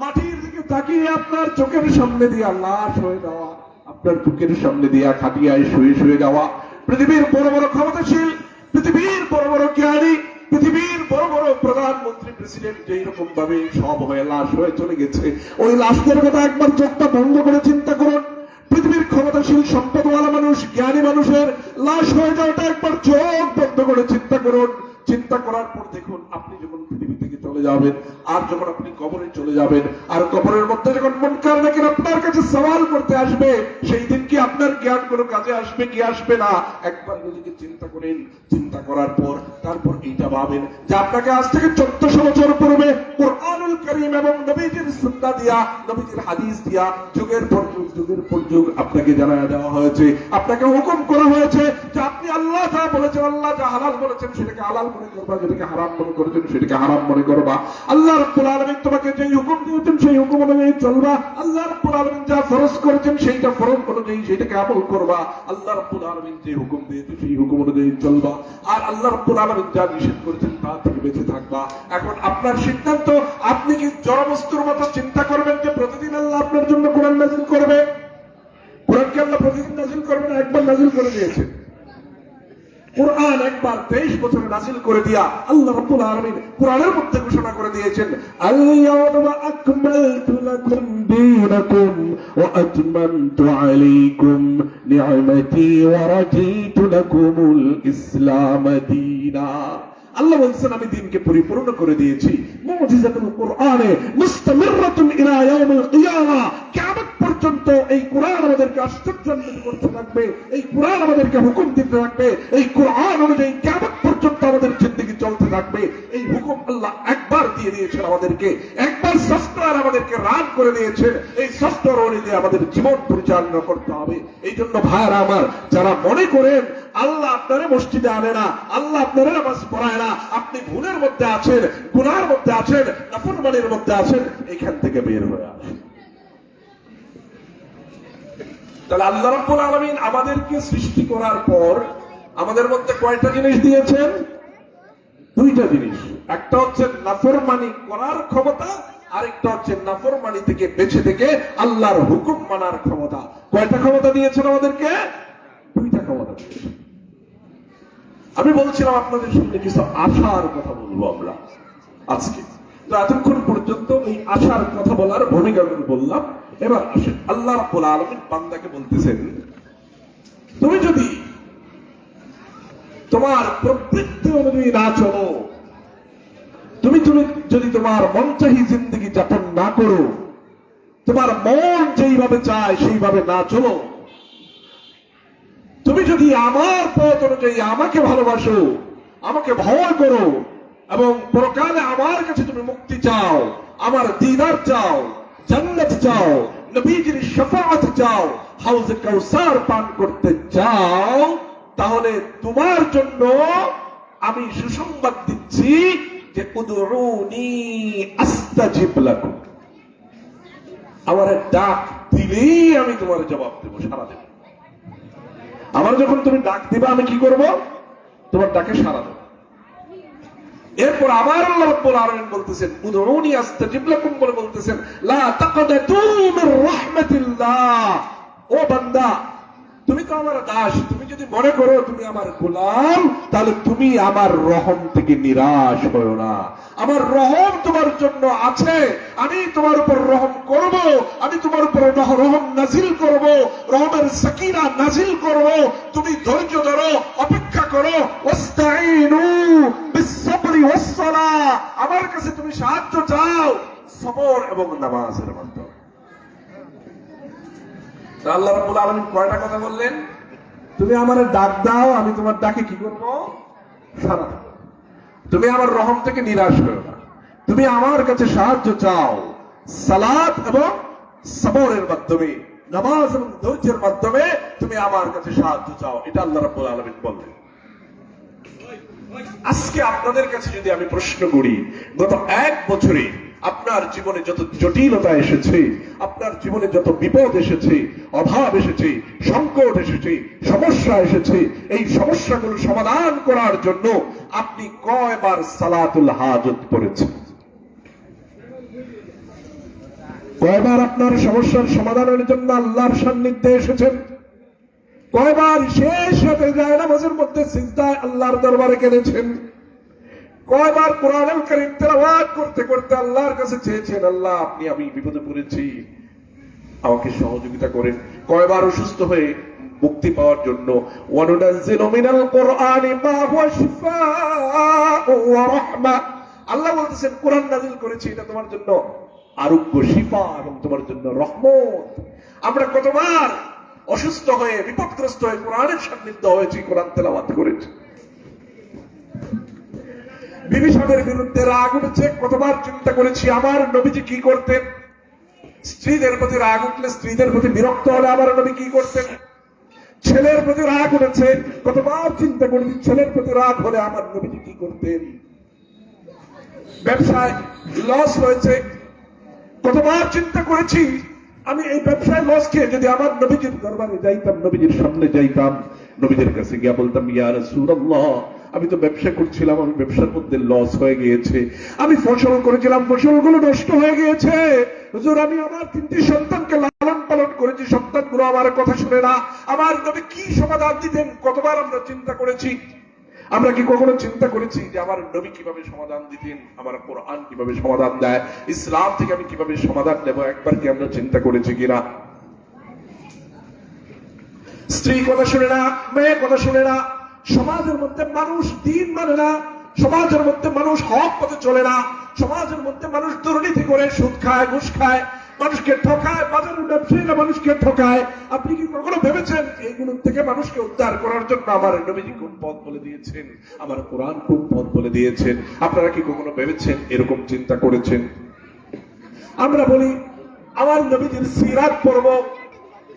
Speaker 1: মাটির দিকে তাকিয়ে আপনার চোখের সামনে দিয়ে লাশ হয়ে যাওয়া, আপনার চোখের সামনে দিয়ে খাটিয়ায় শুয়ে শুয়ে যাওয়া পৃথিবীর বড় বড় ক্ষমতাশীল, পৃথিবীর বড় বড় জ্ঞানী, পৃথিবীর বড় বড় প্রধানমন্ত্রী, প্রেসিডেন্ট যেই রকম ভাবে সব হয়ে লাশ হয়ে চলে গেছে, ওই লাশদের কথা একবার চোখটা বন্ধ করে চিন্তা করুন। পৃথিবীর ক্ষমতাশীল, সম্পদওয়ালা মানুষ, জ্ঞানী মানুষের লাশ হয়ে যাওয়াটা একবার চোখ বন্ধ করে চিন্তা করুন। চিন্তা করার পর দেখুন, আপনি যখন পৃথিবী থেকে চলে যাবেন, আর যখন আপনি কবরে চলে যাবেন, আর কবরের মধ্যে যখন মুনকার নাকির আপনার কাছে সওয়াল করতে আসবে, সেই দিন কি আপনার জ্ঞান কোনো কাজে আসবে কি আসবে না? একবার নিজেকে চিন্তা করেন। চিন্তা করার পর তারপর এইটা ভাবেন যে আপনাকে আজ থেকে 1400 বছর পূর্বে কুরআনুল কারীম এবং নবীজির সুন্নাহ দিয়া, নবীজির হাদিস দিয়া যুগের পর যুগ আপনাকে জানায়া দেওয়া হয়েছে, আপনাকে হুকুম করা হয়েছে যে আপনি আল্লাহ যা বলেছেন, আল্লাহ যা হালাল বলেছেন সেটাকে হালাল মনে করবা, যেটাকে হারাম মনে করেছেন সেটাকে হারাম মনে করবা। আল্লাহ রাব্বুল আলামিন তোমাকে যে হুকুম দিয়েছেন সেই হুকুম অনুযায়ী চলবা। আল্লাহ রাব্বুল আলামিন যা ফরজ করেছেন সেইটা ফরজ অনুযায়ী সেটাকে আমল করবা। আল্লাহ রাব্বুল আলামিন যে হুকুম দিয়েছেন সেই হুকুম অনুযায়ী চলবা। আর আল্লাহ রাব্বুল আলামিন যা নিষেধ করেছেন তা থেকে বেঁচে থাকবা। এখন আপনার সিদ্ধান্ত, আপনি কি জড়বস্তুর মতো চিন্তা করবেন যে প্রতিদিন আল্লাহ আপনার জন্য কোরআন নাযিল করবে? কোরআনকে আল্লাহ প্রতিদিন নাযিল করবে না, একবার নাযিল করে দিয়েছে। কোরআন একবার 23 বছরে নাযিল করে দিয়া আল্লাহ রাব্বুল আলামিন কোরআনের মধ্যে ঘোষণা করে দিয়েছেন, আল-ইয়াওমা আকমালতু লাকুম দীনাকুম ওয়া আতমামতু আলাইকুম নি'মাতি ওয়া রাদিতু লাকুমুল ইসলাম দীনা। আল্লাহ বলছেন আমি দিনকে পরিপূর্ণ করে দিয়েছি। মুজিজাতুল কোরআনে মুস্তামিররাতুন ইলা ইয়াউমিল কিয়ামা, কিয়ামত পর্যন্ত এই কোরআন আমাদেরকে আশ্চর্যান্বিত করতে থাকবে, এই কোরআন আমাদেরকে হুকুম দিতে থাকবে, এই কোরআন অনুযায়ী কিয়ামত পর্যন্ত আমাদের জিন্দেগি চলতে থাকবে। এই হুকুম আল্লাহ একবার দিয়ে দিয়েছেন আমাদেরকে, একবার সফটওয়্যার আমাদেরকে রান করে দিয়েছেন, এই সফটওয়্যার অনুযায়ী আমাদের জীবন পরিচালনা করতে হবে। এই জন্য ভাইরা আমার, যারা মনে করেন আল্লাহ আপনারা মসজিদে আনে না, আল্লাহ আপনারা নামাজ পড়ায় না, আপনি ভুলের মধ্যে আছেন, গুনার মধ্যে আছেন, নাফরমানির মধ্যে আছেন, এখান থেকে বের হয়ে আসেন। তাহলে আল্লাহ রাব্বুল আলামিন আমাদেরকে সৃষ্টি করার পর আমাদের মধ্যে কয়টা জিনিস দিয়েছেন? দুইটা জিনিস। একটা হচ্ছে নাফরমানি করার ক্ষমতা, আরেকটা হচ্ছে নাফরমানি থেকে বেঁচে থেকে আল্লাহর হুকুম মানার ক্ষমতা। কয়টা ক্ষমতা দিয়েছেন আমাদেরকে? দুইটা ক্ষমতা দিয়েছেন। আমি বলছিলাম আপনাদের সামনে কিছু আশার কথা বলবো আমরা আজকে। তো এতক্ষণ পর্যন্ত এই আশার কথা বলার ভূমিকা বললাম। এবার আসেন, আল্লাহ রাব্বুল আলামিন বান্দাকে বলতেছেন, তুমি যদি তোমার প্রবৃত্তি অনুযায়ী না চলো, তুমি যদি তোমার মনচাহি জিন্দগি যাপন না করো, তোমার মন যেইভাবে চায় সেইভাবে না চলো, তুমি যদি আমার পথ অনুযায়ী আমাকে ভালোবাসো, আমাকে ভয় করো এবং পরকালে আমার কাছে তুমি মুক্তি চাও, আমার দিদার চাও, জান্নাত চাও, নবীজির শাফাআত চাও, হাউজে কাউসার পান করতে চাও, তাহলে তোমার জন্য আমি সুসংবাদ দিচ্ছি যে উদউনি আস্তাজিব লাকুম, আমার ডাক দিলেই আমি তোমার জবাব দেবো, সাড়া দেব। আমার যখন তুমি ডাক দিবা আমি কি করব? তোমার ডাকে সাড়া দেব। এরপর আবার আল্লাহ রাব্বুল আলামিন বলতেছেন উদউনি আস্তাজিব লাকুম বলে বলতেছেন লা তাকনাতু মির রাহমাতিল্লাহ, ও বান্দা তুমি তো আমার দাস, তুমি যদি মনে করো তুমি আমার গোলাম, তাহলে তুমি আমার রহম থেকে নিরাশ হও না। আমার রহম তোমার জন্য আছে, আমি তোমার উপর রহম করব, আমি তোমার উপর রহম নাজিল করব, রহমের সাকিনা নাজিল করব। তুমি ধৈর্য ধরো, অপেক্ষা করো। ওয়াস্তাইনু বিস-সাবরি ওয়াস-সালাহ, আমার কাছে তুমি সাহায্য চাও সবর এবং নামাজের মাধ্যমে। আল্লাহ রাব্বুল আলামিন কয়টা কথা বললেন? তুমি আমার ডাক দাও, আমি তোমার ডাকে কি করব? সাড়া দেব। তুমি আমার রহম থেকে নিরাশ হও না, তুমি আমার কাছে সাহায্য চাও সালাত এবং সবরের মাধ্যমে, নামাজ এবং ধৈর্যের মাধ্যমে তুমি আমার কাছে সাহায্য চাও। এটা আল্লাহ রাব্বুল আলামিন বললেন। আজকে আপনাদের কাছে যদি আমি প্রশ্ন করি, গত এক বছরে আপনার জীবনে যত জটিলতা এসেছে, আপনার জীবনে যত বিপদ এসেছে, অভাব এসেছে, সংকট এসেছে, সমস্যা এসেছে, এই সমস্যাগুলো সমাধান করার জন্য আপনি কয়বার সালাতুল হাজত পড়েছেন? কয়বার আপনার সমস্যার সমাধানের জন্য আল্লাহর সান্নিধ্যে এসেছেন? কয়বার শেষ রাতে যায় নামাজের মধ্যে সিজদায় আল্লাহর দরবারে কেঁদেছেন? কয়বার কোরআনুল কারীম তেলাওয়াত করতে করতে আল্লাহর কাছে চেয়েছেন, আল্লাহ আমি বিপদে পড়েছি, আমাকে সহযোগিতা করেন? কয়বার অসুস্থ হয়ে মুক্তি পাওয়ার জন্য ওয়ানুনাজ্জিলু মিনাল কুরআনি মা হুয়া শিফাউ ওয়া রাহমা, আল্লাহ বলতেছেন কোরআন নাযিল করেছি, এটা তোমার জন্য আরোগ্য, শিফা এবং তোমার জন্য রহমত। আমরা কতবার অসুস্থ হয়ে বিপদগ্রস্ত হয়ে কোরআনের সান্নিধ্য হয়েছি, কোরআন তেলাওয়াত করেছি। বিভীষণের বিরুদ্ধে রাগ উঠেছে, কতবার চিন্তা করেছি আমার নবীজি কি করতেন? স্ত্রীদের প্রতি রাগ উঠলে, স্ত্রীদের প্রতি বিরক্ত হলে আমার নবী কি করতেন? ছেলের প্রতি রাগ উঠেছে, কতবার চিন্তা করেছি ছেলের প্রতি রাগ হলে আমার নবীজি কি করতেন? ব্যবসায় লস হয়েছে, কতবার চিন্তা করেছি আমি এই ব্যবসায় লস খেয়ে যদি আমার নবীজির দরবারে যাইতাম, নবীজির সামনে যাইতাম, নবীজির কাছে গিয়া বলতাম, ইয়া রাসূলুল্লাহ আমি তো ব্যবসা করছিলাম, আমি ব্যবসার মধ্যে লস হয়ে গিয়েছে, আমি ফসল করেছিলাম, ফসলগুলো নষ্ট হয়ে গিয়েছে, হুজুর আমি আমার 3টি সন্তানকে লালন পালন করেছি, সন্তানগুলো আমার কথা শুনে না, আমার নবী কি সমাধান দিতেন? কতবার আমরা চিন্তা করেছি। আমরা কি কখনো চিন্তা করেছি যে আমার নবী কিভাবে সমাধান দিতেন, আমার কোরআন কিভাবে সমাধান দেয়, ইসলাম থেকে আমি কিভাবে সমাধান নেব? একবার কি আমরা চিন্তা করেছি কিনা? স্ত্রী কথা শুনে না, মেয়ে কথা শুনে না, সমাজের মধ্যে মানুষ দিন মানে না, সমাজের মধ্যে মানুষ হক পথে চলে না, সমাজের মধ্যে মানুষ দুর্নীতি করে, সুদ খায়, ঘুষ খায়, মানুষকে ঠকায়, বাজারের ব্যবসায়ীরা মানুষকে ঠকায়। আপনি কি কখনো ভেবেছেন এইগুলো থেকে মানুষকে উদ্ধার করার জন্য আমার নবীজি কোন পথ বলে দিয়েছেন, আমার কোরআন কোন পথ বলে দিয়েছেন? আপনারা কি কখনো ভেবেছেন, এরকম চিন্তা করেছেন? আমরা বলি আমার নবীজির সিরাত পড়ব,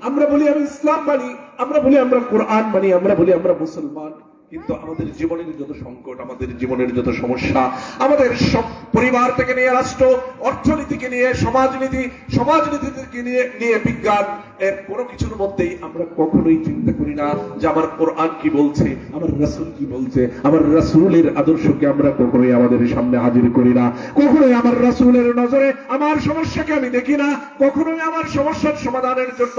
Speaker 1: আমরা বলি আমি ইসলাম মানি, আমরা বলি আমরা কোরআন মানি, আমরা বলি আমরা মুসলমান, কিন্তু আমাদের জীবনের যত সংকট, আমাদের জীবনের যত সমস্যা, আমাদের সব পরিবার থেকে নিয়ে রাষ্ট্র, অর্থনীতিকে নিয়ে সমাজনীতি, সমাজনীতি থেকে নিয়ে বিজ্ঞান, এর কোনো কিছুর মধ্যেই আমরা কখনোই চিন্তা করি না যে আমার কোরআন কি বলছে, আমার রাসূল কি বলছে। আমার রাসূলের আদর্শকে আমরা কখনোই আমাদের সামনে হাজির করি না, কখনোই আমার রাসূলের নজরে আমার সমস্যাকে আমি দেখি না, কখনোই আমার সমস্যার সমাধানের জন্য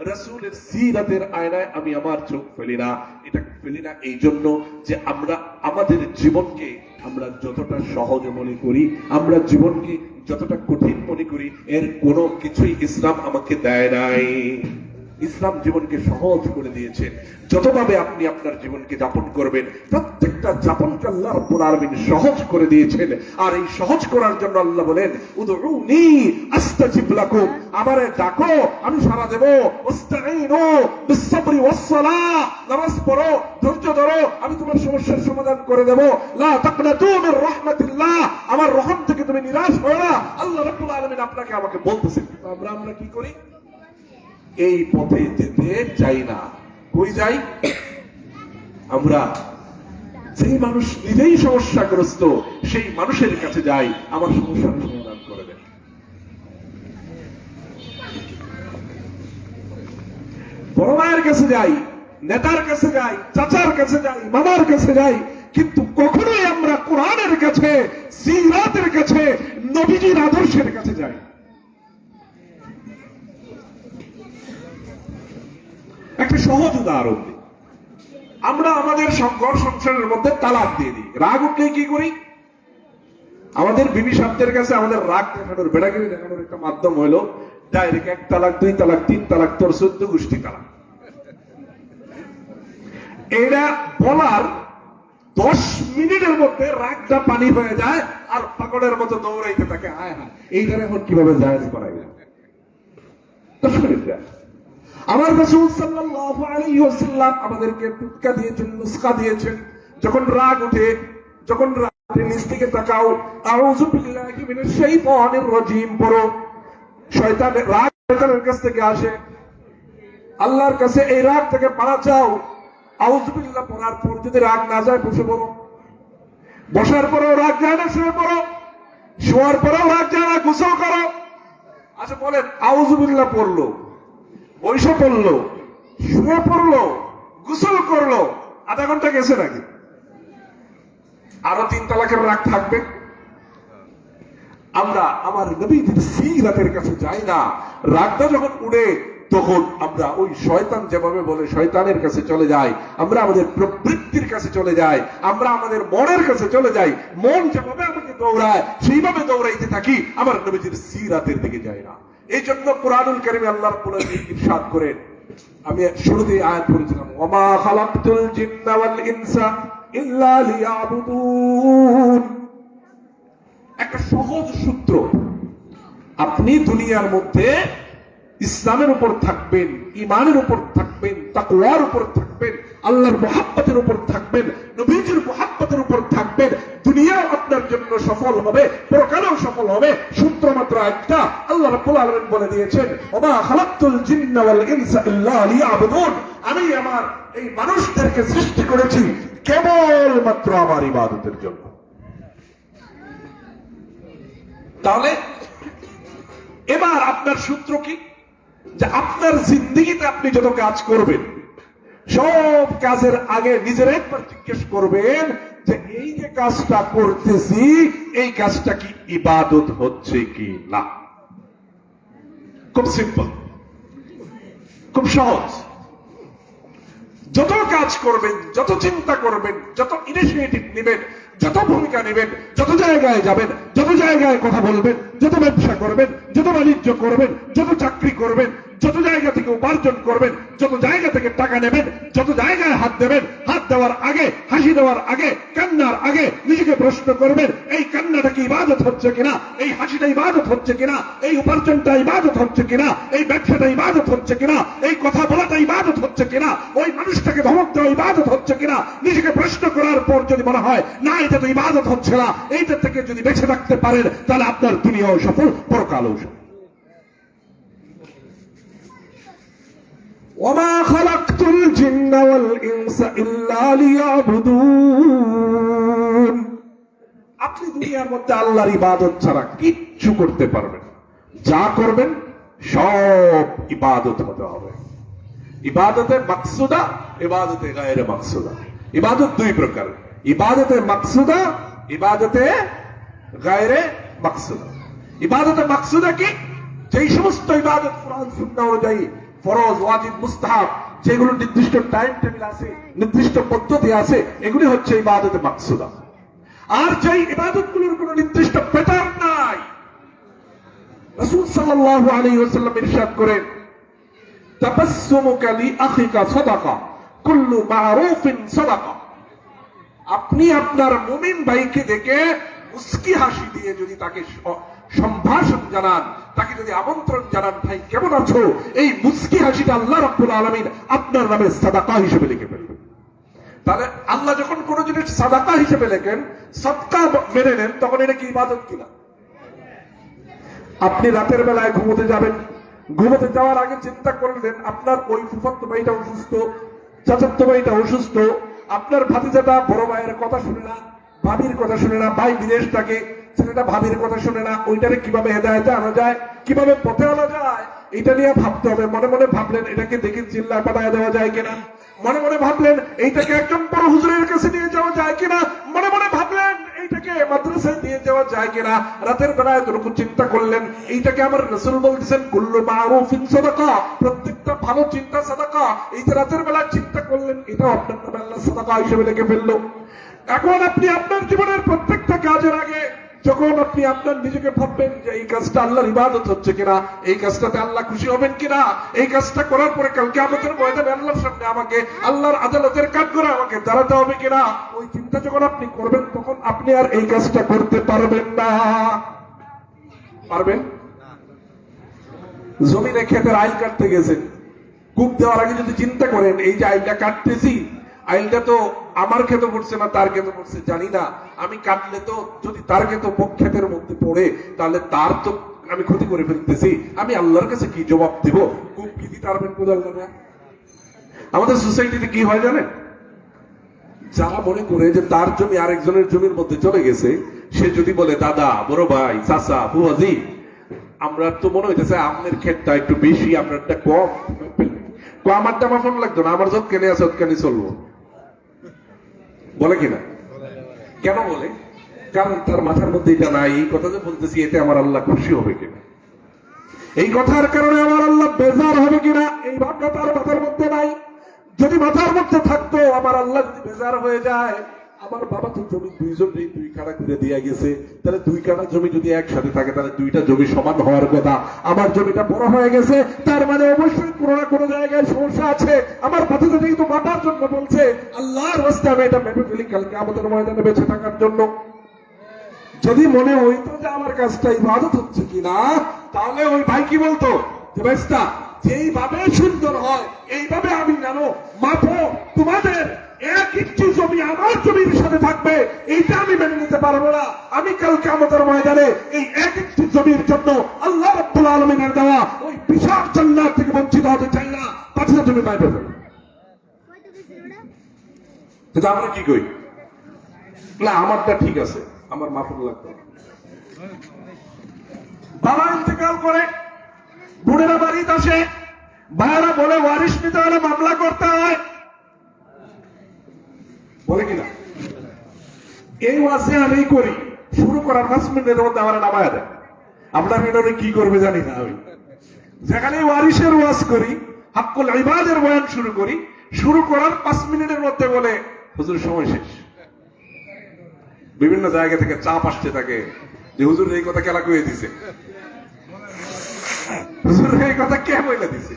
Speaker 1: রাসূলের সিরাতের আয়নায় আমি আমার চোখ ফেলি না। এটা ফেলি না এই জন্য যে আমরা আমাদের জীবনকে আমরা যতটা সহজ মনে করি, আমরা জীবনকে যতটা কঠিন মনে করি, এর কোনো কিছুই ইসলাম আমাকে দেয় নাই। ইসলাম জীবনকে সহজ করে দিয়েছে। যতভাবে আপনি আপনার জীবনকে যাপন করবেন, প্রত্যেকটা যাপনকে আল্লাহ রাব্বুল আলামিন সহজ করে দিয়েছেন। আর এই সহজ করার জন্য আল্লাহ বলেন, উদউনি আস্তাজিব লাকুম, আমারে ডাকো আমি সাড়া দেব। ওয়াস্তাঈনু বিস-সাবরি ওয়াস-সালাহ, নামাজ পড়ো, ধৈর্য ধরো, আমি তোমার সমস্যার সমাধান করে দেব। লা তাকনাতু মির রাহমাতিল্লাহ, আমার রহম থেকে তুমি নিরাশ হও না। আল্লাহ রাব্বুল আলামিন আপনাকে আমাকে বলতেছেন। আমরা কি করি? এই পথে যেতে চাই না। কই যাই? আমরা যেই মানুষ নিজেই সমস্যাগ্রস্ত, সেই মানুষের কাছে যাই, আমার সমস্যার সমাধান করে দেন। বড় মায়ের কাছে যাই, নেতার কাছে যাই, চাচার কাছে যাই, মামার কাছে যাই, কিন্তু কখনোই আমরা কোরআনের কাছে, সিরাতের কাছে, নবীজির আদর্শের কাছে যাই। একটা সহজ উদাহরণ দিই। আমরা আমাদের ঘর সংসারের মধ্যে তালাক দিয়ে দিই। রাগ উঠলে কি করি? আমাদের বিবি সাহেবদের কাছে আমাদের রাগ দেখানোর, বেড়াগিরি দেখানোর একটা মাধ্যম হলো ডাইরেক্ট 1 তালাক, 2 তালাক, 3 তালাক, তোর 14 গোষ্ঠী তালাক। এটা বলার 10 মিনিটের মধ্যে রাগটা পানি হয়ে যায়, আর পাগলের মতো দৌড়াইতে থাকে, হায় হায় এইখানে এখন কিভাবে জায়েজ করা যায়। 10 মিনিট যায়। আমার রাসূল সাল্লাল্লাহু আলাইহি ওয়াসাল্লাম আমাদেরকে টুটকা দিয়েছেন, নুসখা দিয়েছেন। যখন রাগ উঠে, যখন রাগ উঠে নিচ থেকে তাকাও, আউযু বিল্লাহি মিনাশ শাইতানির রাজীম পড়ো। শয়তানের রাগ শয়তানের কাছ থেকে আসে, আল্লাহর কাছে এই রাগ থেকে পানা চাও। আউযু বিল্লাহ পড়ার পর যদি রাগ না যায়, বসে পড়ো। বসার পরেও রাগ যায় না, শুয়ে পড়ো। শোয়ার পরেও রাগ যায় না, গোসল করো। আচ্ছা বলেন, আউযু বিল্লাহ পড়লো, বৈশা পড়লো, শুয়ে পড়লো, গোসল করলো, আধা ঘন্টা গেছে নাকি? আরো 3 তালাকের রাগ থাকবে? আমরা আমার নবীজির সিরাতের কাছে যাই না। রাগটা যখন উড়ে, তখন আমরা ওই শয়তান যেভাবে বলে শয়তানের কাছে চলে যাই, আমরা আমাদের প্রবৃত্তির কাছে চলে যাই, আমরা আমাদের মনের কাছে চলে যাই। মন যেভাবে আমাকে দৌড়ায়, সেইভাবে দৌড়াইতে থাকি, আমার নবীজির সিরাতের দিকে যাই না। এই জন্য কুরআনুল কারীমে আল্লাহ রাব্বুল আলামিন ইরশাদ করেন, আমি শুরুতেই আয়াত পড়েছিলাম, ওয়ামা খালাকতুল জিন্না ওয়াল ইনসা ইল্লা লিয়াবুদুন। একটা সহজ সূত্র, আপনি দুনিয়ার মধ্যে ইসলামের উপর থাকবেন, ঈমানের উপর থাকবেন, তাকওয়ার উপর থাকবেন, আল্লাহর মুহাব্বতের উপর থাকবেন, নবীজির মুহাব্বতের উপর থাকবেন, দুনিয়াও আপনার জন্য সফল হবে, পরকালেও সফল হবে। সূত্র মাত্র একটা, আল্লাহ রাব্বুল আলামিন বলে দিয়েছেন, ওমা খালাকতুল জিন্না ওয়াল ইনসা ইল্লা লিয়াবুদুন, আমি আমার এই মানুষদেরকে সৃষ্টি করেছি কেবলমাত্র আমার ইবাদতের জন্য। তাহলে এবার আপনার সূত্র কি? যে আপনার জিন্দেগিতে আপনি যত কাজ করবেন, সব কাজের আগে নিজের একবার জিজ্ঞেস করবেন যে এই যে কাজটা করতেছি, এই কাজটা কি ইবাদত হচ্ছে কি না। খুব সিম্পল, খুব সহজ। যত কাজ করবেন, যত চিন্তা করবেন, যত ইনিশিয়েটিভ নেবেন, যত ভূমিকা নেবেন, যত জায়গায় যাবেন, যত জায়গায় কথা বলবেন, যত ব্যবসা করবেন, যত বাণিজ্য করবেন, যত চাকরি করবেন, যত জায়গা থেকে উপার্জন করবেন, যত জায়গা থেকে টাকা নেবেন, যত জায়গায় হাত দেবেন, হাত দেওয়ার আগে, হাসি দেওয়ার আগে, কান্নার আগে নিজেকে প্রশ্ন করবেন, এই কান্নাটা কি ইবাদত হচ্ছে কিনা, এই হাসিটা ইবাদত হচ্ছে কিনা, এই উপার্জনটা ইবাদত হচ্ছে কিনা, এই ব্যবসাটা ইবাদত হচ্ছে কিনা, এই কথা বলাটা ইবাদত হচ্ছে কিনা, ওই মানুষটাকে ধমক দেওয়া ইবাদত হচ্ছে কিনা। নিজেকে প্রশ্ন করার পর যদি মনে হয় না এটা তো ইবাদত হচ্ছে না, এইটা থেকে যদি বেঁচে থাকতে পারেন, তাহলে আপনার দুনিয়াও সফল, পরকালও সফল। ওয়ামা খালাকতুল জিন্না ওয়াল ইনসা ইল্লা লিয়াবুদুন। আপনি দুনিয়ার মধ্যে আল্লাহর ইবাদত ছাড়া কিচ্ছু করতে পারবেন না। যা করবেন সব ইবাদত হতে হবে। ইবাদতে মাকসুদা, ইবাদতে গায়রে মাকসুদা। ইবাদত দুই প্রকার, ইবাদতে মাকসুদা, ইবাদতে গায়রে মাকসুদা। ইবাদতে মাকসুদা কি? যেই সমস্ত ইবাদত কুরআন সুন্নাহ অনুযায়ী ফরজ, ওয়াজিব, মুস্তাহাব, যেগুলো নির্দিষ্ট টাইম টেবিল আছে, নির্দিষ্ট পদ্ধতি আছে, এগুলি হচ্ছে ইবাদতে মাকসুদা। আর যেই ইবাদতগুলোর কোনো নির্দিষ্ট প্যাটার্ন নাই, রাসূল সাল্লাল্লাহু আলাইহি ওয়াসাল্লাম ইরশাদ করেন, তাবাসসুমুকা লিআখিকা সাদাকা, কুল্লু মা'রুফিন সাদাকা। আপনি আপনার মুমিন ভাইকে দেখে মুস্কি হাসি দিয়ে যদি তাকে সম্ভাষণ জানান, তাকে যদি আমন্ত্রণ জানান, ভাই কেমন আছো, এই মুস্কি হাসিটা আল্লাহ রাব্বুল আলামিন আপনার নামে সাদাকা হিসেবে লিখে ফেলবেন। তাহলে আল্লাহ যখন কোন জিনিস সাদাকা হিসেবে লেখেন, সদকা মেনে নেন, তখন এটা কি ইবাদত কিনা? আপনি রাতের বেলায় ঘুমোতে যাবেন, ঘুমোতে যাওয়ার আগে চিন্তা করলেন আপনার ওই ফুফাতো ভাইটা অসুস্থ, চাচাতো ভাইটা অসুস্থ, আপনার ভাতিজাটা বড় ভাইয়ের কথা শুনে না, ভাবির কথা শুনে না, ভাই বিদেশ থাকে, ছেলেটা ভাবির কথা শুনে না, ওইটারে কিভাবে হেদায়েতে আনা যায়, কিভাবে পথে আনা যায়, এটা নিয়ে ভাবতে হবে। মনে মনে ভাবলেন এটাকে দেখে চিল্লায় পাঠায় দেওয়া যায় কিনা, মনে মনে ভাবলেন এইটাকে একজন বড় হুজুরের কাছে নিয়ে যাওয়া যায় কিনা, মনে মনে ভাবলেন এইটাকে মাদ্রাসায় নিয়ে যাওয়া যায় কিনা। রাতের বেলায় এতটুকু চিন্তা করলেন, এইটাকে আমার রাসূল বলতেছেন কুল্লু মা'রুফিন সাদাকা, প্রত্যেকটা ভালো চিন্তা সাদাকা। এই যে রাতের বেলায় চিন্তা করলেন, এটাও আপনার নামে আল্লাহ সাদাকা হিসেবে লিখে ফেললো। এখন আপনি আপনার জীবনের প্রত্যেকটা কাজের আগে যখন আপনি আপনার নিজেকে ভাববেন যে এই কাজটা আল্লাহর ইবাদত হচ্ছে কিনা, এই কাজটাতে আল্লাহ খুশি হবেন কিনা, এই কাজটা করার পরে কালকে আমাদের ময়দানে আল্লাহর সামনে আমাকে আল্লাহর আদালতের কাজ করে আমাকে দাঁড়াতে হবে কিনা, ওই চিন্তা যখন আপনি করবেন, তখন আপনি আর এই কাজটা করতে পারবেন না। পারবেন? জমিনে ক্ষেতের আইল কাটতে গেছেন, কূপ দেওয়ার আগে যদি চিন্তা করেন এই যে আইলটা কাটতেছি, আইলটা তো আমার ক্ষেতে পড়ছে না তার ক্ষেতে পড়ছে জানি না, আমি কাটলে তো যদি তার ক্ষেতের মধ্যে পড়ে তাহলে তার তো আমি ক্ষতি করে ফেলতেছি, আমি আল্লাহর কাছে কি জবাব দিব? কূপ কি দিতে পারবেন? আমাদের সোসাইটিতে কি হয় জানেন, যারা মনে করে যে তার জমি আরেকজনের জমির মধ্যে চলে গেছে, সে যদি বলে দাদা, বড় ভাই, চাচা, বুয়াজি, আমরা তো মনে হইতেছে আপনার ক্ষেতটা একটু বেশি, আপনারটা কম, আমারটা আমার ফোন লাগতো না, আমার যত কেনে আছে তৎকানি চলবো, বলে কিনা? কেন বলে? কারণ তার মাথার মধ্যে এটা নাই, এই কথা যে বলতেছি এতে আমার আল্লাহ খুশি হবে কিনা, এই কথার কারণে আমার আল্লাহ বেজার হবে কিনা, এই ভাবনা তার মাথার মধ্যে নাই। যদি মাথার মধ্যে থাকতো আমার আল্লাহ যদি বেজার হয়ে যায়, আমার বাবা তো জমি দুইজন দুই কাটা করে দিয়ে গেছে, তাহলে দুই কাটা জমি যদি একসাথে থাকে তাহলে দুইটা জমি সমান হওয়ার কথা, আমার জমিটা বড় হয়ে গেছে, তার মানে অবশ্যই কোনো না কোনো জায়গায় সমস্যা আছে। আমার ভাতিজা যেহেতু মাতার জন্য বলছে, আল্লাহর রাস্তায় আমি এটা ভেবে ফেলি কালকে আমাদের ময়দানে বেঁচে থাকার জন্য। যদি মনে হইতো যে আমার কাজটা ইবাদত হচ্ছে কিনা, তাহলে ওই ভাই কি বলতো যে ভাইস্তা যেইভাবে সুন্দর হয় এইভাবে আমি জানো মাপো, তোমাদের এক ইঞ্চি জমি আমার জমির সাথে থাকবে, এইটা আমি মেনে নিতে পারবো না। আমি কালকে আমাদের ময়দানে এই এক ইঞ্চি জমির জন্য আল্লাহ রাব্বুল আলামিনের দেওয়া ওই বিশাল জান্নাত থেকে বঞ্চিত হতে চাই না। ৫০০ জমি পাই পাবে, কিন্তু আমরা কি করি, না আমারটা ঠিক আছে, আমার মাফুল লাগতো। বাবা ইন্তেকাল করে, বুড়েরা বাড়িতে আসে, ভাইয়েরা বলে ওয়ারিশ নিতে হলে মামলা করতে হয়, বলে কিনা? এই ওয়াজে আমি করি, শুরু করার ৫ মিনিটের মধ্যে আমার নামায় দেয়, আমরা মেয়েরা কি করবে জানি না। আমি যেখানে ওয়ারিশের ওয়াজ করি, হাক্কুল ইবাদের বয়ান শুরু করি, শুরু করার ৫ মিনিটের মধ্যে বলে হুজুর সময় শেষ। বিভিন্ন জায়গা থেকে চাপ আসতে থাকে যে হুজুর এই কথা কেলা কয়ে দিছে।
Speaker 2: এই কথা কে বলে দিছে?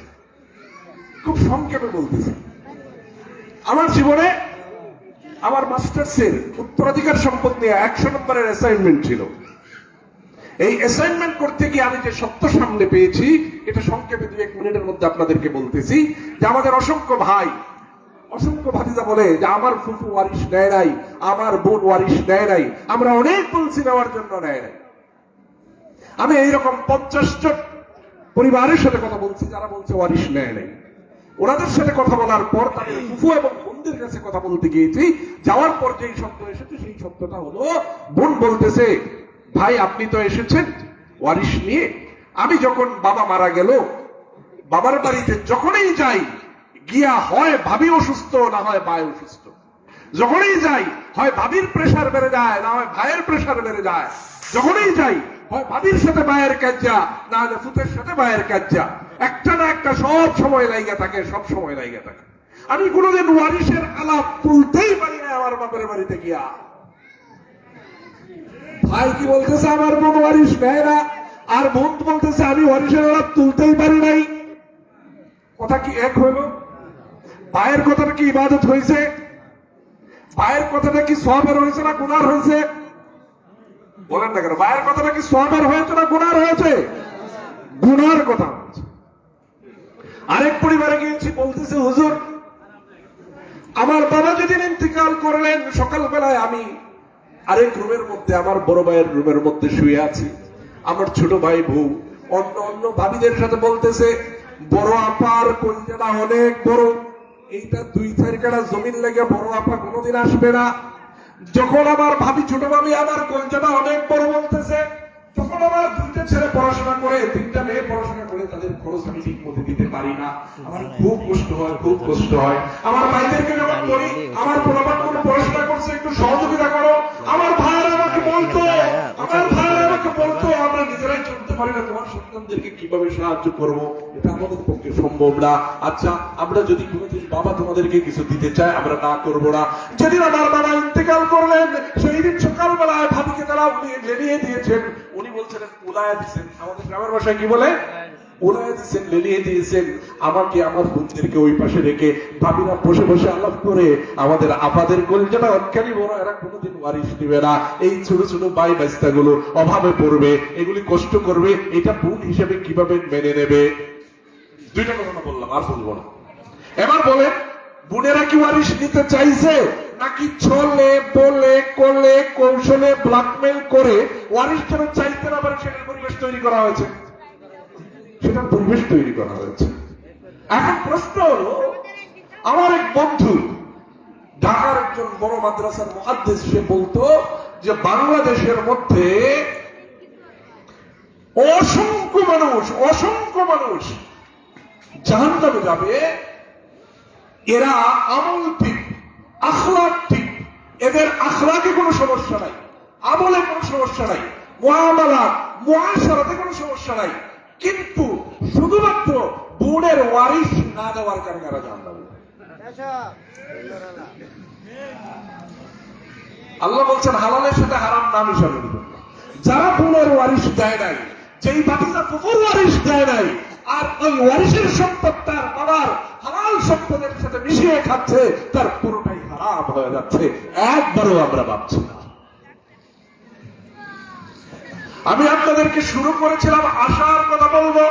Speaker 2: খুব সংক্ষেপে বলতেছি। আমার জীবনে আমার মাস্টার্সের উত্তরাধিকার সম্পদ নিয়ে 100 নম্বরের অ্যাসাইনমেন্ট ছিল। এই অ্যাসাইনমেন্ট করতে গিয়ে আমি যে সত্য সামনে পেয়েছি, এটা সংক্ষেপে 2-1 মিনিটের মধ্যে আপনাদেরকে বলতেছি। যে আমাদের অসংখ্য ভাই, অসংখ্য ভাতিজা বলে যে আমার ফুফু ওয়ারিশ নেয় নাই, আমার বোন ওয়ারিশ নেয় নাই। আমরা অনেক বলছি নেওয়ার জন্য নেয় নাই। আমি এইরকম 50 জন পরিবারের সাথে কথা বলছি যারা বলছে ওয়ারিশ নেয় নাই। ওনাদের সাথে কথা বলার পর তাদের ফুফু এবং বোনদের কাছে কথা বলতে গিয়েছি। যাওয়ার পর যেই শব্দ এসেছে সেই শব্দটা হলো, বোন বলতেছে, ভাই আপনি তো এসেছেন ওয়ারিশ নিয়ে। আমি যখন বাবা মারা গেল, বাবার বাড়িতে যখনই যাই গিয়া হয় ভাবি অসুস্থ, না হয় ভাই অসুস্থ। যখনই যাই হয় ভাবির প্রেশার বেড়ে যায়, না হয় ভাইয়ের প্রেশার বেড়ে যায়। যখনই যাই হয় ভাবির সাথে ভাইয়ের কাজ্জা, না হলে ফুতের সাথে ভাইয়ের কাজ্জা। একটা না একটা সব সময় লাইগা থাকে, সব সময় লাইগা থাকে। আমি কোনোদিন ওয়ারিশের আলাপ তুলতেই পারি না আমার বাপের বাড়িতে গিয়া। ভাই কি বলতেছে আমার বোন ওয়ারিশ নেয় না, আর বোন বলতেছে আমি ওয়ারিশের আলাপ তুলতেই পারি নাই। কথা কি এক হইল? ভাইয়ের কথাটা কি ইবাদত হয়েছে? ভাইয়ের কথাটা কি সওয়াবের হয়েছে না গুনার হয়েছে? বলেন না কেন? ভাইয়ের কথাটা কি সওয়াবের হয়েছে না গুনার হয়েছে? গুনার কথা হয়েছে। আরেক পরিবারে গিয়েছি, বলতেছে হুজুর আমার বাবা যেদিন ইন্তেকাল করলেন, সকালবেলায় আমি আরেক রুমের মধ্যে, আমার বড় ভাইয়ের রুমের মধ্যে শুয়ে আছি। আমার ছোট ভাই বউ অন্য অন্য ভাবিদের সাথে বলতেছে, বড় আপার কলজাটা অনেক বড়, এইটা 2-4 কাঠা জমিন লেগে বড় আপা কোনোদিন আসবে না। যখন আমার ভাবি, ছোট ভাবি আমার কলজাটা অনেক বড় বলতেছে, তখন আমার 2টা ছেলে পড়াশোনা করে, 3টা মেয়ে পড়াশোনা করে, তাদের খরচ আমি ঠিক মতো দিতে পারি না। আমার খুব কষ্ট হয়, খুব কষ্ট হয়। আমার ভাইদেরকে যখন বলি আমার পোলাপান কোনো পড়াশোনা করছে, একটু সহযোগিতা করো, আমার ভাইয়েরা আমাকে বলতো, আমরা নিজেরাই চলতে পারি না, তোমার সন্তানদেরকে কিভাবে সাহায্য করবো? এটা আমাদের পক্ষে সম্ভব না। আচ্ছা, আমরা যদি কোনোদিন বাবা তোমাদেরকে কিছু দিতে চাই, আমরা না করবো না। যেদিন আমার বাবা ইন্তেকাল করলেন, সেই দিন সকালবেলায় ভাবিকে তারা লেলিয়ে দিয়েছেন। উনি বলছিলেন উলায়া দিচ্ছেন, আমাদের গ্রামের ভাষায় কি বলে? উলায়া দিচ্ছেন, লেলিয়ে দিয়েছেন। আমাকে আমার বোনদেরকে ওই পাশে রেখে ভাবিরা বসে বসে আলাপ করে আমাদের আপাদের কলজাটা অটকানি বড়, এরা কোনোদিন ওয়ারিশ দিবে না। এই ছোট ছোট ভাই বাচ্চা গুলো অভাবে পড়বে, এগুলি কষ্ট করবে, এটা বোন হিসেবে কিভাবে মেনে নেবে? 2টা কথা বললাম, আর বলবো না। এবার বলেন, বোনেরা কি ওয়ারিশ নিতে চাইছে, নাকি ছলে বলে করলে কৌশলে ব্ল্যাকমেল করে ওয়ারিশ যেন চাইতে না পারে সেটার পরিবেশ তৈরি করা হয়েছে? সেটার পরিবেশ তৈরি করা হয়েছে। এখন প্রশ্ন হলো, আমার এক বন্ধু ঢাকার একজন বড় মাদ্রাসার মুহাদ্দিস, সে বলতো যে বাংলাদেশের মধ্যে অসংখ্য মানুষ জাহান্নামে যাবে, এরা আমল ঠিক, আখলাক ঠিক, এদের আখলাকে কোনো সমস্যা নাই, আমলে কোনো সমস্যা নাই, মুআমালাত মুআশারাতে কোনো সমস্যা নাই, কিন্তু শুধুমাত্র বোনের ওয়ারিশ না দেওয়ার কারণে এরা জাহান্নামে। আল্লাহ বলছেন হালালের সাথে হারাম না মিশানোর জন্য। যারা বোনের ওয়ারিশ দেয় নাই, যেই ভাতিজা ফুফুর ওয়ারিশ দেয় নাই, আর ওই ওয়ারিশের সম্পদ তার বাবার হালাল সম্পদের সাথে মিশিয়ে খাচ্ছে, তার পুরোটাই হারাম হয়ে যাচ্ছে। একবারও আমরা ভাবছি না। আমি আপনাদেরকে শুরু করেছিলাম আশার কথা বলবো।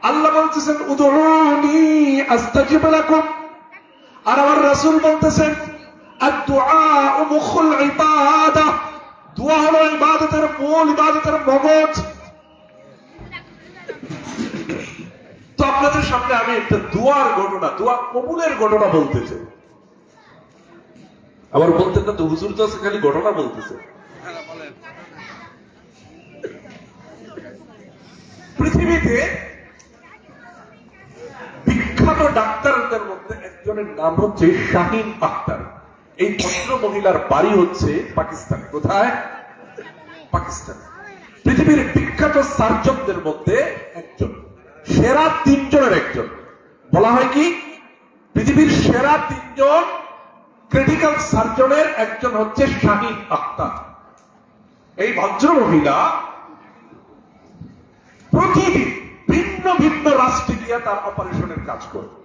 Speaker 2: আল্লাহ বলতেছেন উদউনি আস্তাজিব লাকুম, আর আমার রাসূল বলতেছেন আদ-দুআ মুখুল ইবাদাহ, দোয়া হলো ইবাদতের মূল, ইবাদতের মগজ। তো আপনাদের সামনে আমি একটা দোয়ার ঘটনা, দোয়া কবুলের ঘটনা বলতেছে। আবার বলতেন না তো হুজুর তো খালি ঘটনা বলতেছে। পৃথিবীতে বিখ্যাত ডাক্তারদের মধ্যে একজনের নাম হচ্ছে শাহিন আখতার। এই ভদ্র মহিলার বাড়ি হচ্ছে পাকিস্তানে। কোথায়? পাকিস্তান। পৃথিবীর বিখ্যাত সার্জনদের মধ্যে একজন, সেরা 3 জনের একজন। বলা হয় কি পৃথিবীর সেরা 3 জন ক্রিটিক্যাল সার্জনের একজন হচ্ছে শাহিন আখতার। এই ভদ্র মহিলা প্রতিদিন ভিন্ন ভিন্ন ভিন্ন রাষ্ট্রে গিয়ে তার অপারেশনের কাজ করবে।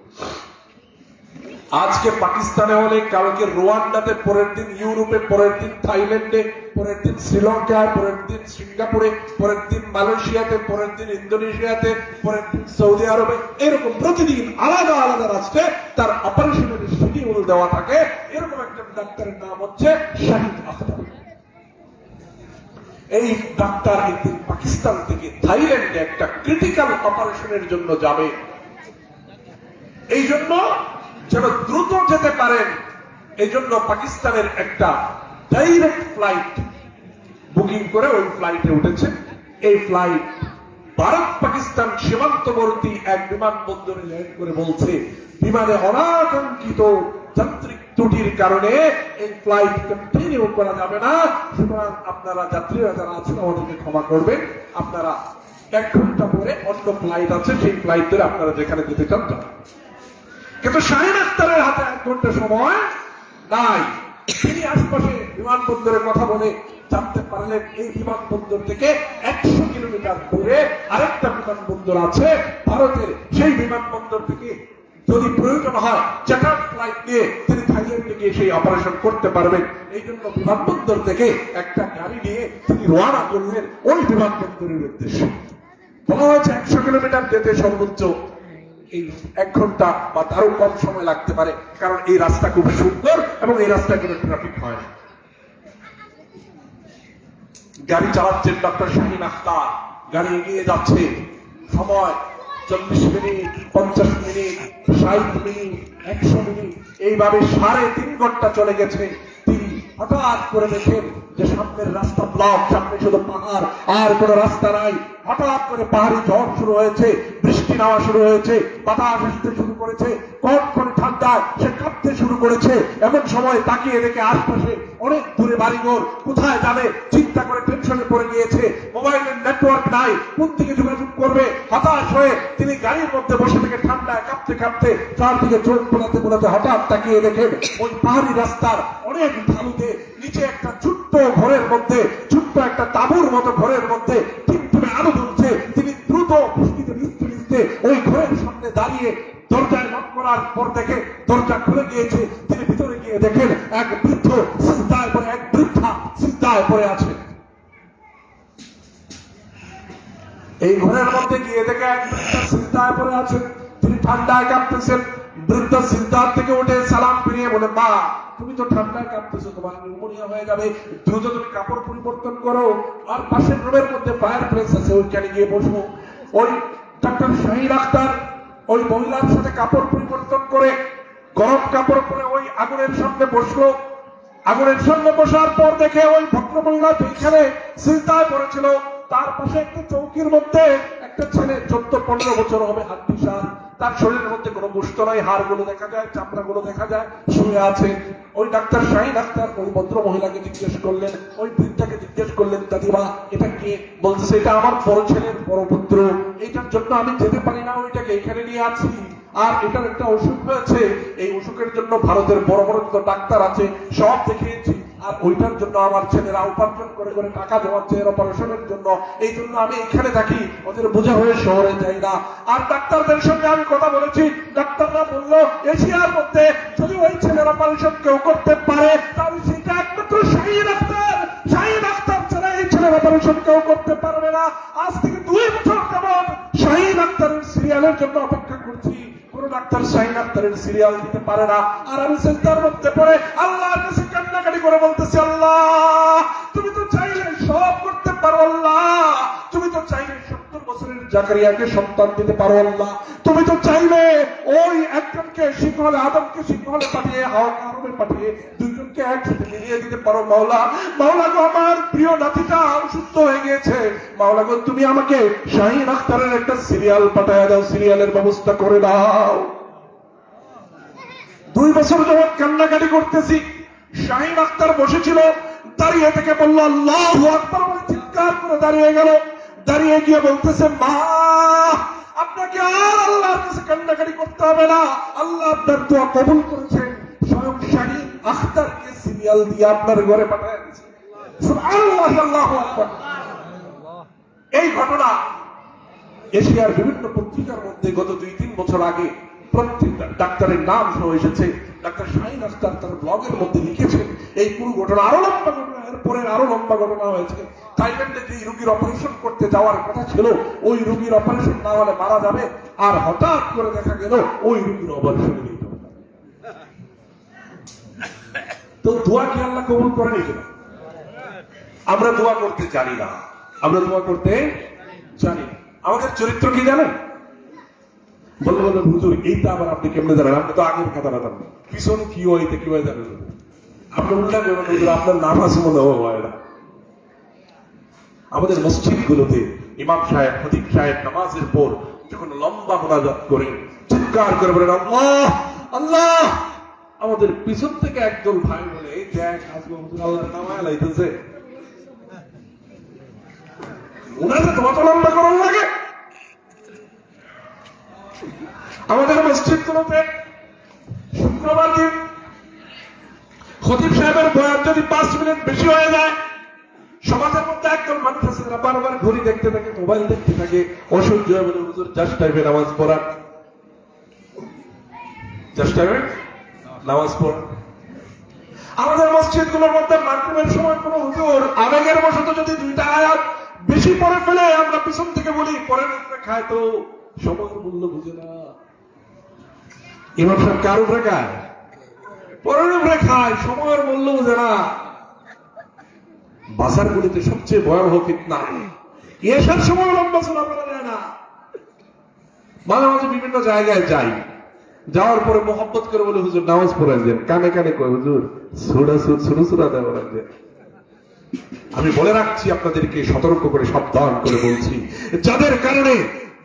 Speaker 2: আজকে পাকিস্তানে হলে কালকে রোয়ান্ডাতে, পরের দিন ইউরোপে, পরের দিন থাইল্যান্ডে, পরের দিন শ্রীলঙ্কায়, পরের দিন সিঙ্গাপুরে, পরের দিন মালয়েশিয়াতে, পরের দিন ইন্দোনেশিয়াতে, পরের দিন সৌদি আরবে, এরকম প্রতিদিন আলাদা আলাদা রাষ্ট্রে তার অপারেশনের শিডিউল দেওয়া থাকে। এরকম একজন ডাক্তারের নাম হচ্ছে শাহিদ আখতার। এই ডাক্তার একদিন পাকিস্তান থেকে থাইল্যান্ডে একটা ক্রিটিক্যাল অপারেশনের জন্য যাবে। এই জন্য যেন দ্রুত যেতে পারেন, এই জন্য পাকিস্তানের একটা ডাইরেক্ট ফ্লাইট বুকিং করে ওই ফ্লাইটে উঠেছে। এই ফ্লাইট ভারত পাকিস্তান সীমান্তবর্তী এক বিমানবন্দরে ল্যান্ড করে বলছে বিমানে অনাকাঙ্ক্ষিত যান্ত্রিক ত্রুটির কারণে এই ফ্লাইট কন্টিনিউ করা যাবে না, সুতরাং আপনারা যাত্রীরা যারা আছেন আমাদেরকে ক্ষমা করবেন, আপনারা 1 ঘন্টা পরে অন্য ফ্লাইট আছে, সেই ফ্লাইট ধরে আপনারা যেখানে যেতে চান যান। কিন্তু শাহিন আখতারের হাতে 1 ঘন্টা সময় নাই। তিনি আশপাশে বিমানবন্দরের কথা বলে জানতে পারলেন এই বিমানবন্দর থেকে 100 কিলোমিটার দূরে আরেকটা বিমানবন্দর আছে ভারতের। সেই বিমানবন্দর থেকে যদি প্রয়োজন হয় চার্টার ফ্লাইট নিয়ে তিনি থাইল্যান্ডে গিয়ে সেই অপারেশন করতে পারবেন। এই জন্য বিমানবন্দর থেকে একটা গাড়ি নিয়ে তিনি রওনা করলেন ওই বিমানবন্দরের উদ্দেশ্যে। বলা হয়েছে 100 কিলোমিটার যেতে সর্বোচ্চ এই 1 ঘন্টা বা তারও কম সময় লাগতে পারে, কারণ এই রাস্তা খুব সুন্দর এবং এই রাস্তায় কোনো ট্রাফিক হয় না। গাড়ি চালাচ্ছেন ডক্টর শাহিন আখতার, গাড়ি এগিয়ে যাচ্ছে। সময় 40 মিনিট, 50 মিনিট, 60 মিনিট, 100 মিনিট, এইভাবে 3.5 ঘন্টা চলে গেছে। তিনি হঠাৎ করে দেখেন যে সামনের রাস্তা ব্লক, সামনে শুধু পাহাড় আর কোনো রাস্তা নাই। হঠাৎ করে পাহাড়ি ঝড় শুরু হয়েছে, বৃষ্টি নামা শুরু হয়েছে, বাতাস আসতে শুরু করেছে, কনকনে ঠান্ডায় সে কাঁপতে শুরু করেছে। এমন সময় তাকিয়ে দেখে আশপাশে অনেক দূরে বাড়িঘর, কোথায় যাবে চিন্তা করে টেনশনে পড়ে গিয়েছে। মোবাইলের নেটওয়ার্ক নাই, কোন দিকে যোগাযোগ করবে। হতাশ হয়ে তিনি গাড়ির মধ্যে বসে থেকে ঠান্ডায় কাঁপতে কাঁপতে চারদিকে চোখ বোলাতে বোলাতে হঠাৎ তাকিয়ে দেখেন ওই পাহাড়ি রাস্তার অনেক ঢালুতে নিচে একটা ছোট্ট ঘরের মধ্যে, ছোট্ট একটা তাঁবুর মতো ঘরের মধ্যে টিমটিমে আলো জ্বলছে। তিনি দ্রুত বৃষ্টিতে ভিজতে ভিজতে ওই ঘরের সামনে দাঁড়িয়ে দরজায় নক করার পর দেখে দরজা খুলে গিয়েছে। তিনি ভিতরে গিয়ে দেখেন এক বৃদ্ধ সিজদায় পড়ে, এক বৃদ্ধা সিজদায় পড়ে আছে। এই ঘরের মধ্যে গিয়ে দেখে এক বৃদ্ধা সিজদায় পড়ে আছে, তিনি ঠান্ডায় কাঁপতেছেন। বৃদ্ধ সিজদার থেকে উঠে সালাম ফিরিয়ে বলে, মা তুমি তো ঠান্ডায় কাঁপতেছো, তোমার নিউমোনিয়া হয়ে যাবে, দ্রুত তুমি কাপড় পরিবর্তন করো, আর পাশের রুমের মধ্যে ফায়ার প্লেস আছে, ওইখানে গিয়ে বসবো। ওই ডক্টর শাহিন আখতার ওই মহিলার সাথে কাপড় পরিবর্তন করে গরম কাপড় পরে ওই আগুনের সামনে বসলো। আগুনের সামনে বসার পর দেখে ওই ভদ্রমহিলা যেখানে সিজদায় পড়েছিল তার পাশে একটা চৌকির মধ্যে একটা ছেলে 14-15 বছর হবে, হাড্ডিসার, তার শরীরের মধ্যে কোনো গোশত নাই, হাড়গুলো দেখা যায়, চামড়াগুলো দেখা যায়, শুয়ে আছে। ওই ডাক্তার শাহিন আখতার ওই ভদ্র মহিলাকে জিজ্ঞেস করলেন, ওই বৃদ্ধাকে জিজ্ঞেস করলেন, দাদিমা এটা কে? বলছে এটা আমার বড় ছেলের বড় পুত্র, এইটার জন্য আমি যেতে পারি না, ওইটাকে এখানে নিয়ে আছি। আর এটার একটা অসুখ হয়েছে, এই অসুখের জন্য ভারতের বড় বড় ডাক্তার আছে, সব দেখিয়েছি, আর ওইটার জন্য আমার ছেলেরা উপার্জন করে করে টাকা জমাচ্ছে এর অপারেশনের জন্য, এই জন্য আমি এখানে থাকি, ওদের বোঝা হয়ে শহরে যাই না। আর ডাক্তারদের সঙ্গে আমি কথা বলেছি, ডাক্তাররা বললো এশিয়ার মধ্যে যদি ওই ছেলের অপারেশন কেউ করতে পারে তাহলে সেটা একমাত্র শাহিন আখতার। শাহিন আখতার ছাড়া এই ছেলের অপারেশন কেউ করতে পারবে না। আজ থেকে 2 বছর যাবত শাহিন আখতারের সিরিয়ালের জন্য অপেক্ষা করছি, কোন ডাক্তার শাহিন আখতারের সিরিয়াল দিতে পারে না। আর আমি সিজদার মধ্যে পড়ে আল্লাহর কাছে কান্নাকাটি করে বলতেছি, আল্লাহ তুমি তো চাইলে সব করতে পারো, আল্লাহ তুমি তো চাইলে 70 বছরের জাকারিয়াকে সন্তান দিতে পারো, আল্লাহ তুমি তো চাইলে ওই একজনকে সিংহলে, আদমকে সিংহলে পাঠিয়ে হাওয়াকে আরবে পাঠিয়ে দুইজনকে একসাথে মিলিয়ে দিতে পারো। মাওলা, মাওলা গো আমার প্রিয় নাতিটা অসুস্থ হয়ে গিয়েছে, মাওলা গো তুমি আমাকে শাহিন আখতারের একটা সিরিয়াল পাঠায় দাও, সিরিয়ালের ব্যবস্থা করে দাও। 2 বছর যাবৎ কান্নাকাটি করতেছি। শাহিন আখতার বসেছিল, দাঁড়িয়ে থেকে বলল আল্লাহু আকবার বলে চিৎকার করে দাঁড়িয়ে গেল। দাঁড়িয়ে গিয়ে বলতেছে, মা আপনাকে আর আল্লাহর কাছে কান্নাকাটি করতে হবে না, আল্লাহ আপনার দোয়া কবুল করেছেন, স্বয়ং শাহিন আখতারকে সিরিয়াল দিয়ে আপনার ঘরে পাঠায় দিয়েছে। সুবহানাল্লাহ, আল্লাহু আকবার। এই ঘটনা এশিয়ার বিভিন্ন পত্রিকার মধ্যে গত 2-3 বছর আগে প্রত্যেকটা ডাক্তারের নাম সহ এসেছে। ডাক্তার শাহিন আখতার তার ব্লগের মধ্যে লিখেছেন এই পুরো ঘটনা, আরো লম্বা ঘটনা, এরপরে আরো লম্বা ঘটনা হয়েছে। থাইল্যান্ডে যে রোগীর অপারেশন করতে যাওয়ার কথা ছিল, ওই রোগীর অপারেশন না হলে মারা যাবে, আর হঠাৎ করে দেখা গেল ওই রোগীর অপারেশন নেই। তো দোয়া কি আল্লাহ কবুল করেনি কিনা? আমরা দোয়া করতে জানি না, আমরা দোয়া করতে জানি না। আমাদের চরিত্র কি জানেন? বলতে বলতে হুজুর এইটা আবার আপনি কেমনে জানেন? আপনি তো আগের কথাটা জানেন, পিছনে কি হইতে কি হয় জানেন? আপনি উল্টা করবেন হুজুর, আপনার নামাজ মনে হয় না। আমাদের মসজিদ গুলোতে ইমাম সাহেব, খতিব সাহেব নামাজের পর যখন লম্বা মোনাজাত করেন, চিৎকার করে বলেন আল্লাহ আল্লাহ, আমাদের পিছন থেকে একদল ভাই বলে এই দেখ আজকে হুজুর আল্লাহর নামায় লাইতেছে। ওনাদের কত লম্বা করার লাগে? আমাদের মসজিদ গুলোতে শুক্রবার দিন খতিব সাহেবের বয়ান যদি 5 মিনিট বেশি হয়ে যায়, সমাজের মধ্যে একদল মানুষ আছে যারা বারবার ঘড়ি দেখতে থাকে, মোবাইল দেখতে থাকে, অসহ্য হয়ে বলে হুজুর জাস্ট টাইমে নামাজ পড়ান, জাস্ট টাইমে নামাজ পড়ান। আমাদের মসজিদ গুলোর মধ্যে মাগরিবের সময় কোন হুজুর আবেগের বশত যদি 2টা আয়াত বেশি পড়ে ফেলে, আমরা পিছন থেকে বলি পরের উপরে খায়, তো সময়ের মূল্য বুঝে না। ইমাম সাহেব কার উপরে খায়? পরের উপরে খায়, সময়ের মূল্য বুঝে না। বাজার গুলিতে সবচেয়ে ভয়াবহ ফিতনা, এসার সময় লম্বা চলা করা যায় না। মাঝে মাঝে বিভিন্ন জায়গায় যাই, যাওয়ার পরে মোহাম্মত করে বলে হুজুর নামাজ পড়েন দেন, কানে কানে কয় হুজুর সুরা দেওয়ার দেন। আমি বলে রাখছি আপনাদেরকে, সতর্ক করে সাবধান করে বলছি, যাদের কারণে,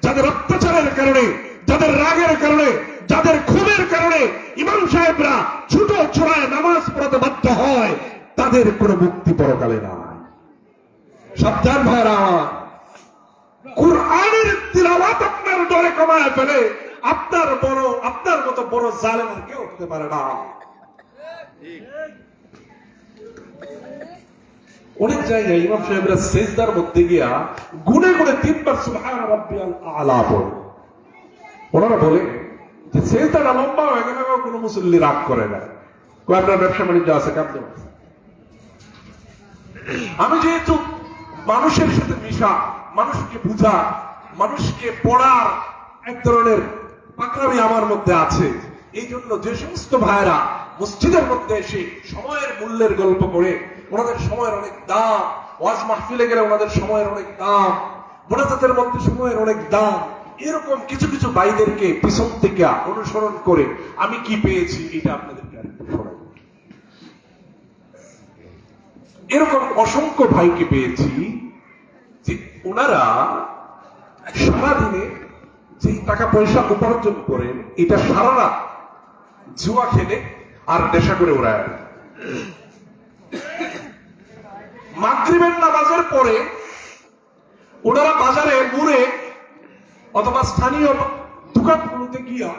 Speaker 2: যাদের অত্যাচারের কারণে, যাদের রাগের কারণে, যাদের ক্ষোভের কারণে ইমাম সাহেবরা ছোট ছোড়ায় নামাজ পড়াতে বাধ্য হয়, তাদের কোনো মুক্তি পরকালে নাই। সাবধান ভাইরা আমার, কুরআনের তিলাওয়াত আপনার ডরে কমায় ফেলে আপনার মতো বড় জালেম আর কেউ হতে পারে না। অনেক জায়গায় ইমাম সাহেবরা সেজদার মধ্যে গিয়া গুনে গুনে 3 বার সুবহান রাব্বিয়াল আলা পড়ে। ওনারা বলে যে সেজদাটা লম্বা হয়ে গেলে কোনো মুসল্লি রাগ করে না, আপনার ব্যবসা বাণিজ্য আছে, কাজ আছে। আমি যেহেতু মানুষের সাথে মিশা, মানুষকে বুঝা, মানুষকে পড়ার এক ধরনের পাকড়ামি আমার মধ্যে আছে, এই জন্য যে সমস্ত ভাইরা মসজিদের মধ্যে এসে সময়ের মূল্যের গল্প করে, ওনাদের সময়ের অনেক দাম, ওয়াজ মাহফিলে গেলে ওনাদের সময়ের অনেক দাম, মোনাজাতের মধ্যে সময়ের অনেক দাম, এরকম কিছু কিছু ভাইদেরকে পিছন থেকে অনুসরণ করে আমি কি পেয়েছি এটা আপনাদেরকে আরেকটু শোনাই। এরকম অসংখ্য ভাইকে পেয়েছি যে ওনারা সারাদিনে যে টাকা পয়সা উপার্জন করেন, এটা সারা রাত জুয়া খেলে আর নেশা করে ওড়ায়। মাগরিবের নামাজের পরে ওনারা বাজারে মুড়ে অথবা স্থানীয় দোকানগুলোতে গিয়া,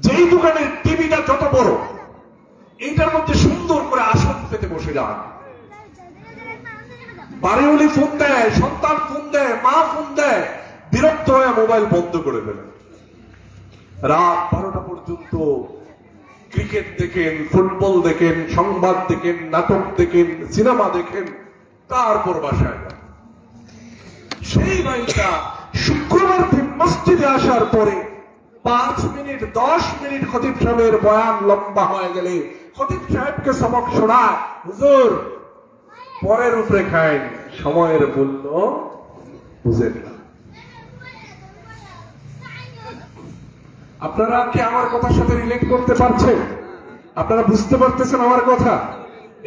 Speaker 2: যেই দোকানের টিভিটা যত বড়, এইটার মধ্যে সুন্দর করে আসন পেতে বসে যান। বাড়িওয়ালি ফোন দেয়, সন্তান ফোন দেয়, মা ফোন দেয়, বিরক্ত হয়ে মোবাইল বন্ধ করে ফেলে। রাত 12টা পর্যন্ত ক্রিকেট দেখেন, ফুটবল দেখেন, সংবাদ দেখেন, নাটক দেখেন, সিনেমা দেখেন, তারপর বাসায় যান। সেই ভাইটা শুক্রবার দিন মসজিদে আসার পরে 5 মিনিট 10 মিনিট খতিব সাহেবের বয়ান লম্বা হয়ে গেলে খতিব সাহেবকে সবক শোনায়, হুজুর পরের উপরে খায়, সময়ের মূল্য বুঝেন না। আপনারা কি আমার কথার সাথে রিলেট করতে পারছেন? আপনারা বুঝতে পারতেছেন আমার কথা?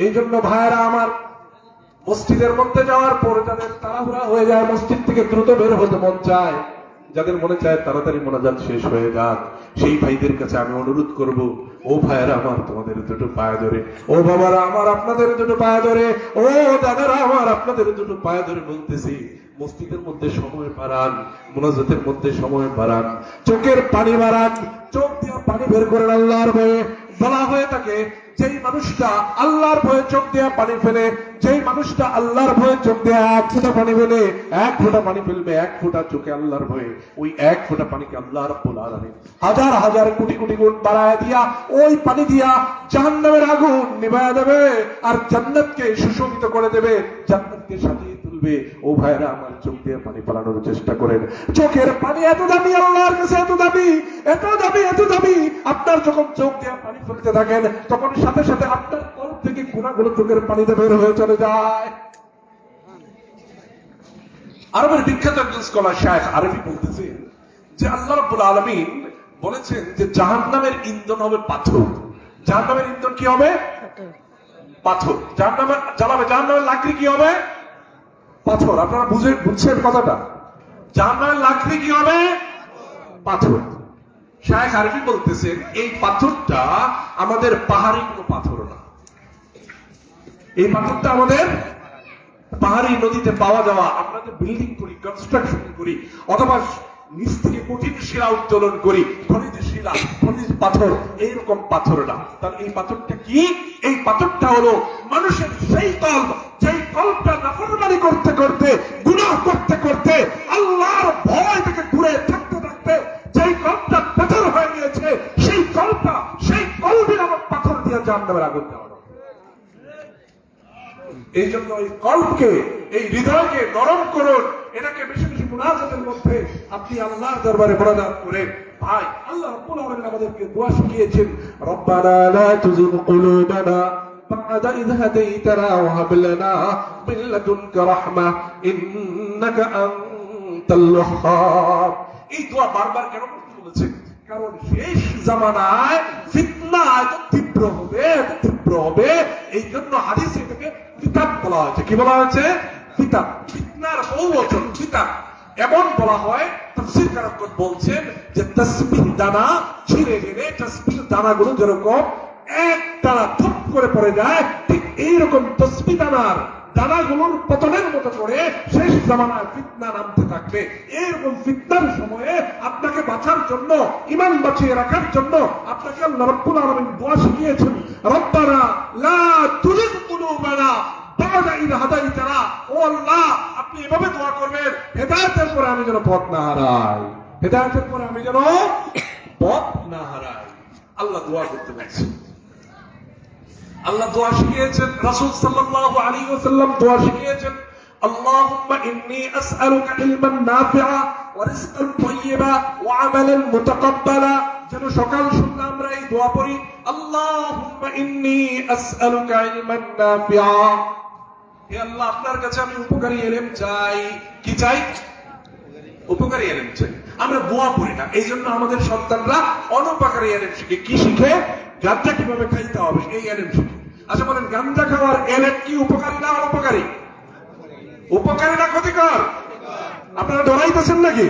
Speaker 2: এই জন্য ভাইয়েরা আমার, মসজিদের মধ্যে যাওয়ার পরে যাদের তাড়াহুড়া হয়ে যায়, মসজিদ থেকে দ্রুত বের হতে মন চায়, যাদের মনে চায় তাড়াতাড়ি মোনাজাত শেষ হয়ে যাক, সেই ভাইদের কাছে আমি অনুরোধ করব, ও ভাইয়েরা আমার তোমাদের দুটো পায়ে ধরে, ও বাবারা আমার আপনাদের দুটো পায়ে ধরে, ও দাদারা আমার আপনাদের দুটো পায়ে ধরে বলতেছি, মসজিদের মধ্যে সময় বাড়ান, মোনাজাতের মধ্যে সময় বাড়ান, চোখের পানি বাড়ান, চোখ দিয়ে পানি বের করেন আল্লাহর ভয়ে, বলা হয়ে থাকে, যেই মানুষটা আল্লাহর ভয়ে চোখ দিয়ে পানি ফেলে, যেই মানুষটা আল্লাহর ভয়ে চোখ দিয়ে 1 ফোঁটা পানি ফেলে, 1 ফোঁটা পানি ফেলবে 1 ফোঁটা চোখে আল্লাহর ভয়ে, ওই 1 ফোঁটা পানিকে আল্লাহ রাব্বুল আলামিন হাজার হাজার কোটি কোটি গুণ বাড়ায় দিয়া ওই পানি দিয়া জাহান্নামের আগুন নিভায়া দেবে আর জান্নাতকে সুশোভিত করে দেবে, জান্নাতকে সাজিয়ে তুলবে। ও ভাইরা আমার, চোখ দিয়ে পানি পালানোর চেষ্টা করেন। চোখের পানি এত দামি, আল্লাহর কাছে এত দামি, এত দামি, এত দামি। আপনার যখন চোখ দিয়ে পানি ফেলতে থাকেন তখন সাথে সাথে আপনার কল্প থেকে গুণাগুলো চোখের পানিতে বের হয়ে চলে যায়। আরবের বিখ্যাত একজন স্কলার শায়খ আরবি বলতেছেন যে আল্লাহ রাব্বুল আলামিন বলেছেন যে জাহান্নামের ইন্ধন হবে পাথর। জাহান্নামের ইন্ধন কি হবে? পাথর। জাহান্নামে জ্বালাবে, জাহান্নামের লাকড়ি কি হবে? পাথর। আপনারা বুঝছেন কথাটা? জাহান্নামের লাকড়ি কি হবে? পাথর। শায়খ আরবি বলতেছেন এই পাথরটা আমাদের পাহাড়ি কোনো পাথর না, এই পাথরটা আমাদের পাহাড়ি নদীতে পাওয়া যাওয়া, আমরা যে বিল্ডিং করি, কনস্ট্রাকশন করি, অথবা নিচ থেকে কঠিন শিলা উত্তোলন করি, খনিজ শিলা, খনিজ পাথর, এইরকম পাথর না। তাহলে এই পাথরটা কি? এই পাথরটা হলো মানুষের সেই কল্প, যেই কল্পটা নাফরমানি করতে করতে, গুনাহ করতে করতে, আল্লাহর ভয় থেকে দূরে থাকতে থাকতে যেই কল্পটা পাথর হয়ে গিয়েছে, সেই কল্পটা, সেই কল্পের আমার পাথর দিয়ে জাহান্নামের আগুন দেওয়া। এই জন্য এই কল্পকে, এই হৃদয়কে নরম করুন। এটাকে বেশি বেশি মুনাজাতের মধ্যে আপনি আল্লাহর দরবারে মোনাজাত করেন। ভাই, আল্লাহ রাব্বুল আলামিন আমাদেরকে দোয়া শিখিয়েছেন, রব্বানা লা তুযিগ কুলুবানা বা'দা ইয হাদাইতানা ওয়া হাব লানা মিন লাদুনকা রাহমা ইন্নাকা আনতাল ওয়াহ্হাব। এই দোয়া বারবার কেন করতে বলেছেন? কারণ শেষ জামানায় ফিতনা এত তীব্র হবে, এত তীব্র হবে, এই জন্য হাদিসে এটাকে ফিতান বলা হয়েছে। কি বলা হয়েছে? ফিতান। ফিতনার বহুবচন ফিতান। এমন বলা হয়, তাফসীরকারগণ বলছেন যে তাসবিহ দানা ছিঁড়ে গেলে তাসবিহ দানাগুলো যেরকম এক দানা থুপ করে পড়ে যায়, ঠিক এইরকম তাসবিহ দানার দানাগুলোর পতনের মতো করে শেষ জামানায় ফিতনা নামতে থাকবে। এরকম ফিতনার সময়ে আপনাকে বাঁচার জন্য, ঈমান বাঁচিয়ে রাখার জন্য আপনাকে আল্লাহ রাব্বুল আলামিন দোয়া শিখিয়েছেন, রব্বানা লা তুযিগ কুলুবানা বা'দা ইয হাদাইতানা। ও আল্লাহ, আপনি এভাবে দোয়া করবেন, হেদায়েতের পরে আমি যেন পথ না হারাই, হেদায়েতের পরে আমি যেন পথ না হারাই। আল্লাহ দোয়া করতে বলছেন, আল্লাহ দোয়া শিখিয়েছেন, রাসূল সাল্লাল্লাহু আলাইহি ওয়াসাল্লাম দোয়া শিখিয়েছেন, আল্লাহুম্মা ইন্নী আসআলুকা ইলমান নাফিআ ওয়া রিজকান তাইয়্যিবা ওয়া আমালান মুতাকাব্বালা। যেন সকাল সন্ধ্যা আমরা এই দোয়া পড়ি, আল্লাহুম্মা ইন্নী আসআলুকা ইলমান নাফিআ। হে আল্লাহ, আপনার কাছে আমি উপকারী ইলম চাই। কি চাই? উপকারী ইলম চাই। আমরা দোয়া পড়ি না, এই জন্য আমাদের সন্তানরা অনুপকারী ইলম শিখে। কি শিখে? গাঁজা কিভাবে খাইতে হবে, এই ইলম শিখে। আচ্ছা বলেন, গাঁজা খাওয়ার ইলম কি উপকারী না অনুপকারী? উপকারী না ক্ষতিকর? আপনারা ডরাইতেছেন নাকি?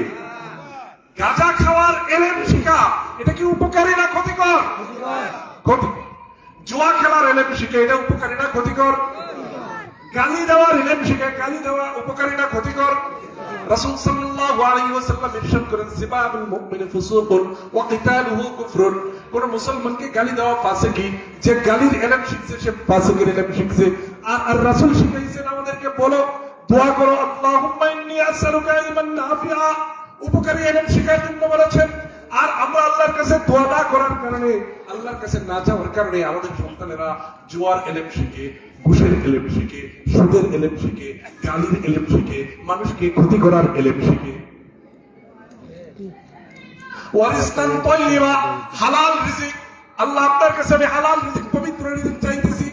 Speaker 2: গাঁজা খাওয়ার ইলম শিখা এটা কি উপকারী না ক্ষতিকর? ক্ষতিকর। জুয়া খেলার ইলম শিখে, এটা উপকারী না ক্ষতিকর? গালি দেওয়ার ইলম শিখে, গালি দেওয়া উপকারী না ক্ষতিকর? রাসূল সাল্লাল্লাহু আলাইহি ওয়াসাল্লাম ইরশাদ করেন, সিবাবুল মুমিনি ফুসুকুন ওয়া কিতালুহু কুফরুন। কোন মুসলমানকে গালি দেওয়া ফাসিকি, যে গালির ইলম শিখছে সে ফাসিকের ইলম শিখছে। আর রাসূল শিখাইছেন আমাদেরকে, বলো, দোয়া করো, আল্লাহুম্মা ইন্নী আসআলুকা ইলমান নাফিআ। উপকারী ইলম শিখার জন্য বলেছেন। আর আমরা আল্লাহর কাছে দোয়া না করার কারণে, আল্লাহর কাছে না যাওয়ার কারণে আমাদের সন্তানেরা জুয়ার ইলম শিখে, ঘুষের ইলম শিখে, সুদের ইলম শিখে, গালির ইলম শিখে, মানুষকে ক্ষতি করার ইলম শিখে। ওয়ারিজকান তাইয়্যিবা, হালাল রিজিক। আল্লাহ, আপনার কাছে আমি হালাল রিজিক, পবিত্র রিজিক চাইতেছি।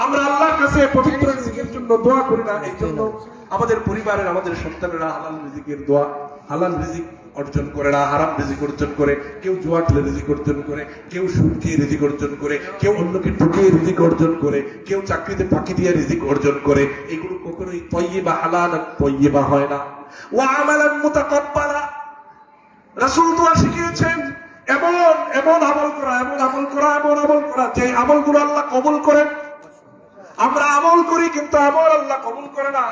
Speaker 2: আমরা আল্লাহর কাছে পবিত্র রিজিকের জন্য দোয়া করি না। এই জন্য আমাদের পরিবারের, আমাদের সন্তানেরা হালাল রিজিকের দোয়া, হালাল রিজিক অর্জন করে না, হারাম রিজিক অর্জন করে। কেউ জুয়া খেলে রিজিক অর্জন করে, কেউ সুদ খেয়ে রিজিক অর্জন করে, কেউ অন্যকে ঠকিয়ে রিজিক অর্জন করে, কেউ চাকরিতে ফাঁকি দিয়ে রিজিক অর্জন করে। এগুলো কখনোই তাইয়্যিবা, হালাল তাইয়্যিবা হয় না। ওয়া আমালান মুতাকাব্বালা। রাসূল দোয়া শিখিয়েছেন, এমন এমন আমল করা, এমন আমল করা, এমন আমল করা যে আমলগুলো আল্লাহ কবুল করেন। আমরা আমল করি কিন্তু আমল আল্লাহ কবুল করে না।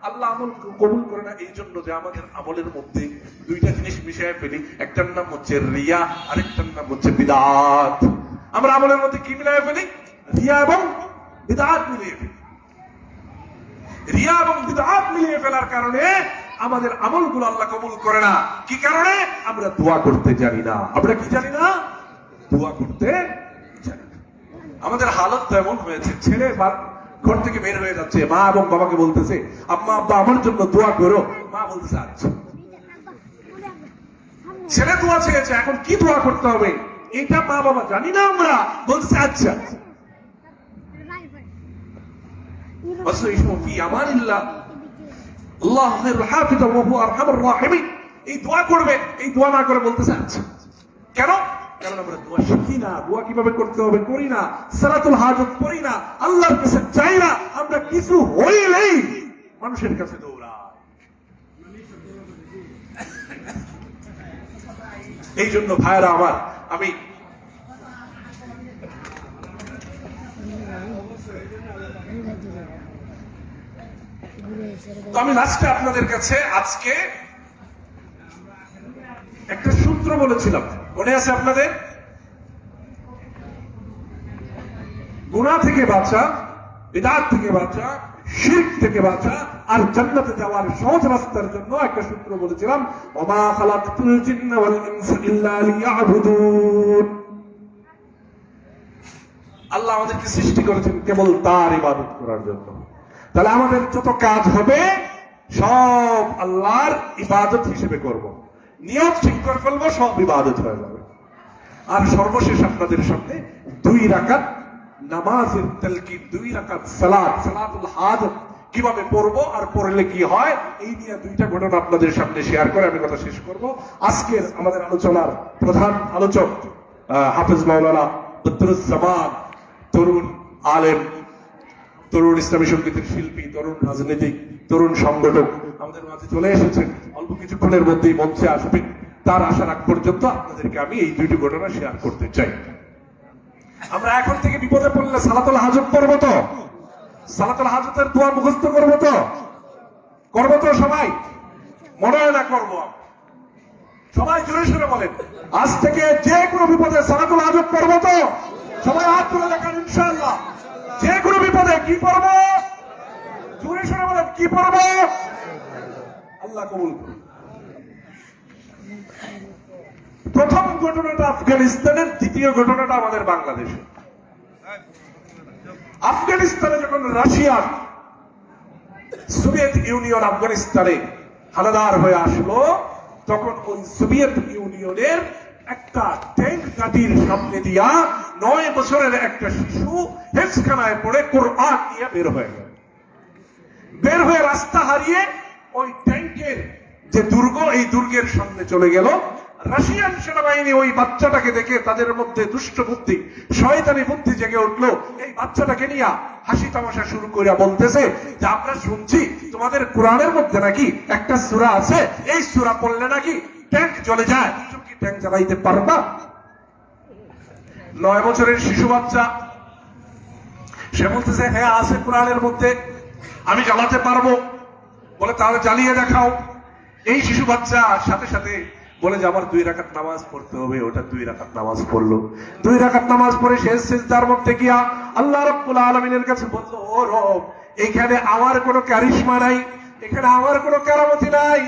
Speaker 2: আল্লাহ আমল কবুল করে না এই জন্য যে আমাদের আমলের মধ্যে দুইটা জিনিস মিশিয়ে ফেলি। একটার নাম হচ্ছে রিয়া, আরেকটার নাম হচ্ছে বিদআত। আমরা আমলের মধ্যে কি মিলাই ফেলি? রিয়া এবং বিদআত মিলিয়ে ফেলি। রিয়া এবং বিদআত মিলিয়ে ফেলার কারণে আমাদের আমলগুলো আল্লাহ কবুল করে না। কি কারণে? আমরা দোয়া করতে জানি না। আমরা কি জানি না? দোয়া করতে জানি না। আমাদের হালত তো এমন হয়েছে, ছেলে ঘর থেকে বের হয়ে যাচ্ছে, মা এবং বাবাকে বলতেছে আম্মা আব্বা আমার জন্য দোয়া করো। মা বলতেছে আচ্ছা। ছেলে দোয়া চেয়েছে, এখন কি দোয়া করতে হবে এটা মা বাবা জানি না, আমরা বলতেছে আচ্ছা। এই দোয়া করবে, এই দোয়া না করে বলতেছে আচ্ছা। কেন? কারণ আমরা দোয়া শিখি না, দোয়া কিভাবে করতে হবে করি না, সালাতুল হাজত করি না, আল্লাহর কাছে চাই না। আমরা কিছু হইলেই মানুষের কাছে দৌড়াই। এই জন্য ভাইরা আমার, আমি লাস্টে আপনাদের কাছে আজকে একটা সূত্র বলেছিলাম, মনে আছে আপনাদের? গুনাহ থেকে বাঁচা, বিদআত থেকে বাঁচা, শিরক থেকে বাঁচা আর জান্নাতে যাওয়ার সহজ রাস্তার জন্য একটা সূত্র বলেছিলাম, ওমা খালাকতুল জিন্না ওয়াল ইনসা ইল্লা লিয়াবুদুন। আল্লাহ আমাদেরকে সৃষ্টি করেছেন কেবল তার ইবাদত করার জন্য। তাহলে আমাদের যত কাজ হবে সব আল্লাহর ইবাদত হিসেবে করব। নিয়ত ঠিক করে ফেলবো, সব ইবাদত হয়ে যাবে। আর সর্বশেষ আপনাদের সামনে 2 রাকাত নামাজের তালকিন, 2 রাকাত সালাত, সালাতুল হাজত কিভাবে পড়বো আর পড়লে কি হয়, এই নিয়ে 2টা ঘটনা আপনাদের সামনে শেয়ার করে আমি কথা শেষ করব। আজকের আমাদের আলোচনার প্রধান আলোচক হাফেজ মাওলানা বদরুজ্জামান, তরুণ আলেম, তরুণ ইসলামী সঙ্গীতের শিল্পী, তরুণ রাজনীতিক, তরুণ সংগঠক আমাদের মাঝে চলে এসেছেন। অল্প কিছুক্ষণের মধ্যেই মঞ্চে আসবেন। তার আসার আগ পর্যন্ত আপনাদেরকে আমি এই 2টি ঘটনা শেয়ার করতে চাই। আমরা এখন থেকে বিপদে পড়লে সালাতুল হাজত করবো তো? সালাতুল হাজতের দোয়া মুখস্থ করবো তো? করবো তো সবাই? মনে হয় না করবো? সবাই জোরে সোরে বলেন, আজ থেকে যে কোনো বিপদে সালাতুল হাজত করবো তো? সবাই হাত তুলে দেখান ইনশাআল্লাহ। যে কোনো বিপদে কি পড়বো? জোরে সোরে বলেন, কি পড়বো? আল্লাহ কবুল করুন। প্রথম ঘটনাটা আফগানিস্তানের, দ্বিতীয় ঘটনাটা আমাদের বাংলাদেশে। আফগানিস্তানে যখন রাশিয়ার, সোভিয়েত ইউনিয়ন আফগানিস্তানে হানাদার হয়ে আসলো, তখন ওই সোভিয়েত ইউনিয়নের একটা ট্যাঙ্ক ঘাঁটির সামনে দিয়া 9 বছরের একটা শিশু হেফজখানায় পড়ে কোরআন নিয়ে বের হয়ে গেল। বের হয়ে রাস্তা হারিয়ে ওই ট্যাঙ্কের যে দুর্গ, এই দুর্গের সামনে চলে গেল। রাশিয়ান সেনাবাহিনী ওই বাচ্চাটাকে দেখে তাদের মধ্যে দুষ্ট বুদ্ধি, শয়তানি বুদ্ধি জেগে উঠলো। এই বাচ্চাটাকে নিয়ে হাসি তামাশা শুরু করে বলতেছে যে আমরা শুনছি তোমাদের কোরআনের মধ্যে নাকি একটা সূরা আছে, এই সূরা পড়লে নাকি ট্যাঙ্ক জ্বলে যায়, তুমি কি ট্যাঙ্ক জ্বালাইতে পারবা? 9 বছরের শিশু বাচ্চা, সে বলতেছে হ্যাঁ আছে কোরআনের মধ্যে, আমি জ্বালাতে পারবো। বলে তাহলে জ্বালিয়ে দেখাও। এই শিশু বাচ্চা সাথে সাথে বলে যে আমার 2 রাকাত নামাজ পড়তে হবে। ওটা 2 রাকাত নামাজ পড়লো। 2 রাকাত নামাজ পড়ে শেষ সিজদার মধ্যে গিয়া আল্লাহ রাব্বুল আলামিনের কাছে বলল, ও রব, এখানে আমার কোনো কারিশমা নাই, এখানে আমার কোনো কেরামতি নাই,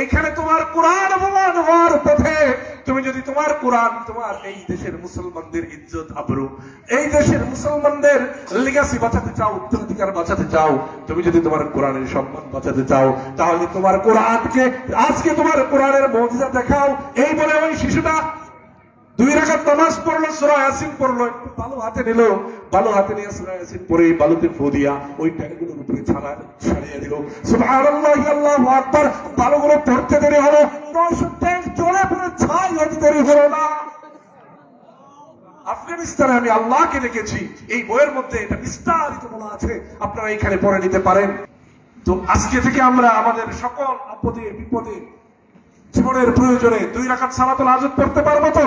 Speaker 2: এখানে তোমার কোরআন অপমান হওয়ার পথে। তুমি যদি তোমার কোরআন, তোমার এই দেশের মুসলমানদের ইজ্জত আবরু, এই দেশের মুসলমানদের লিগাসি বাঁচাতে চাও, উত্তরাধিকার বাঁচাতে চাও, তুমি যদি তোমার কোরআনের সম্মান বাঁচাতে চাও, তাহলে তোমার কোরআনকে, আজকে তোমার কোরআনের মুজিজা দেখাও। এই বলে ওই শিশুটা 2 রাকাত নামাজ পড়লো, সূরা ইয়াসিন পড়লো, একটু বালু হাতে নিল, বালু হাতে নিয়ে সূরা ইয়াসিন পড়ে বালুতে ফু দিয়া ওই ট্যাঙ্কগুলোর উপরে ছাড়িয়ে দিল। সুবহানাল্লাহি, আল্লাহু আকবার। বালুগুলো পড়তে দেরি হলো, 900 ট্যাঙ্ক জ্বলে পুরো ছাই হতে দেরি হলো না। আফগানিস্তানে আমি আল্লাহকে দেখেছি, এই বইয়ের মধ্যে এটা বিস্তারিত বলা আছে, আপনারা এখানে পড়ে নিতে পারেন। তো আজকে থেকে আমরা আমাদের সকল আপদে বিপদে, জীবনের প্রয়োজনে 2 রাকাত সালাতুল হাজত পড়তে পারবো তো?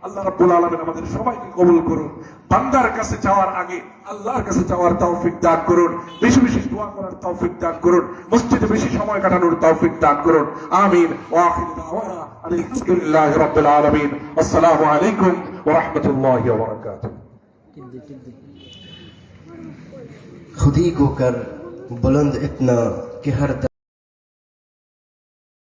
Speaker 2: আল্লাহ রাব্বুল আলামিন আমাদের সবাইকে কবুল করুন। বান্দার কাছে যাওয়ার আগে আল্লাহর কাছে যাওয়ার তৌফিক দান করুন, বেশি বেশি দোয়া করার তৌফিক দান করুন, মসজিদে বেশি সময় কাটানোর তৌফিক দান করুন। আমিন। ওয়া আখিরু দাওয়ানা আলহামদুলিল্লাহি রাব্বিল আলামিন। আসসালামু আলাইকুম ওয়া রাহমাতুল্লাহি ওয়া বারাকাতুহু।
Speaker 3: खुद ही को कर बुलंद इतना कि हर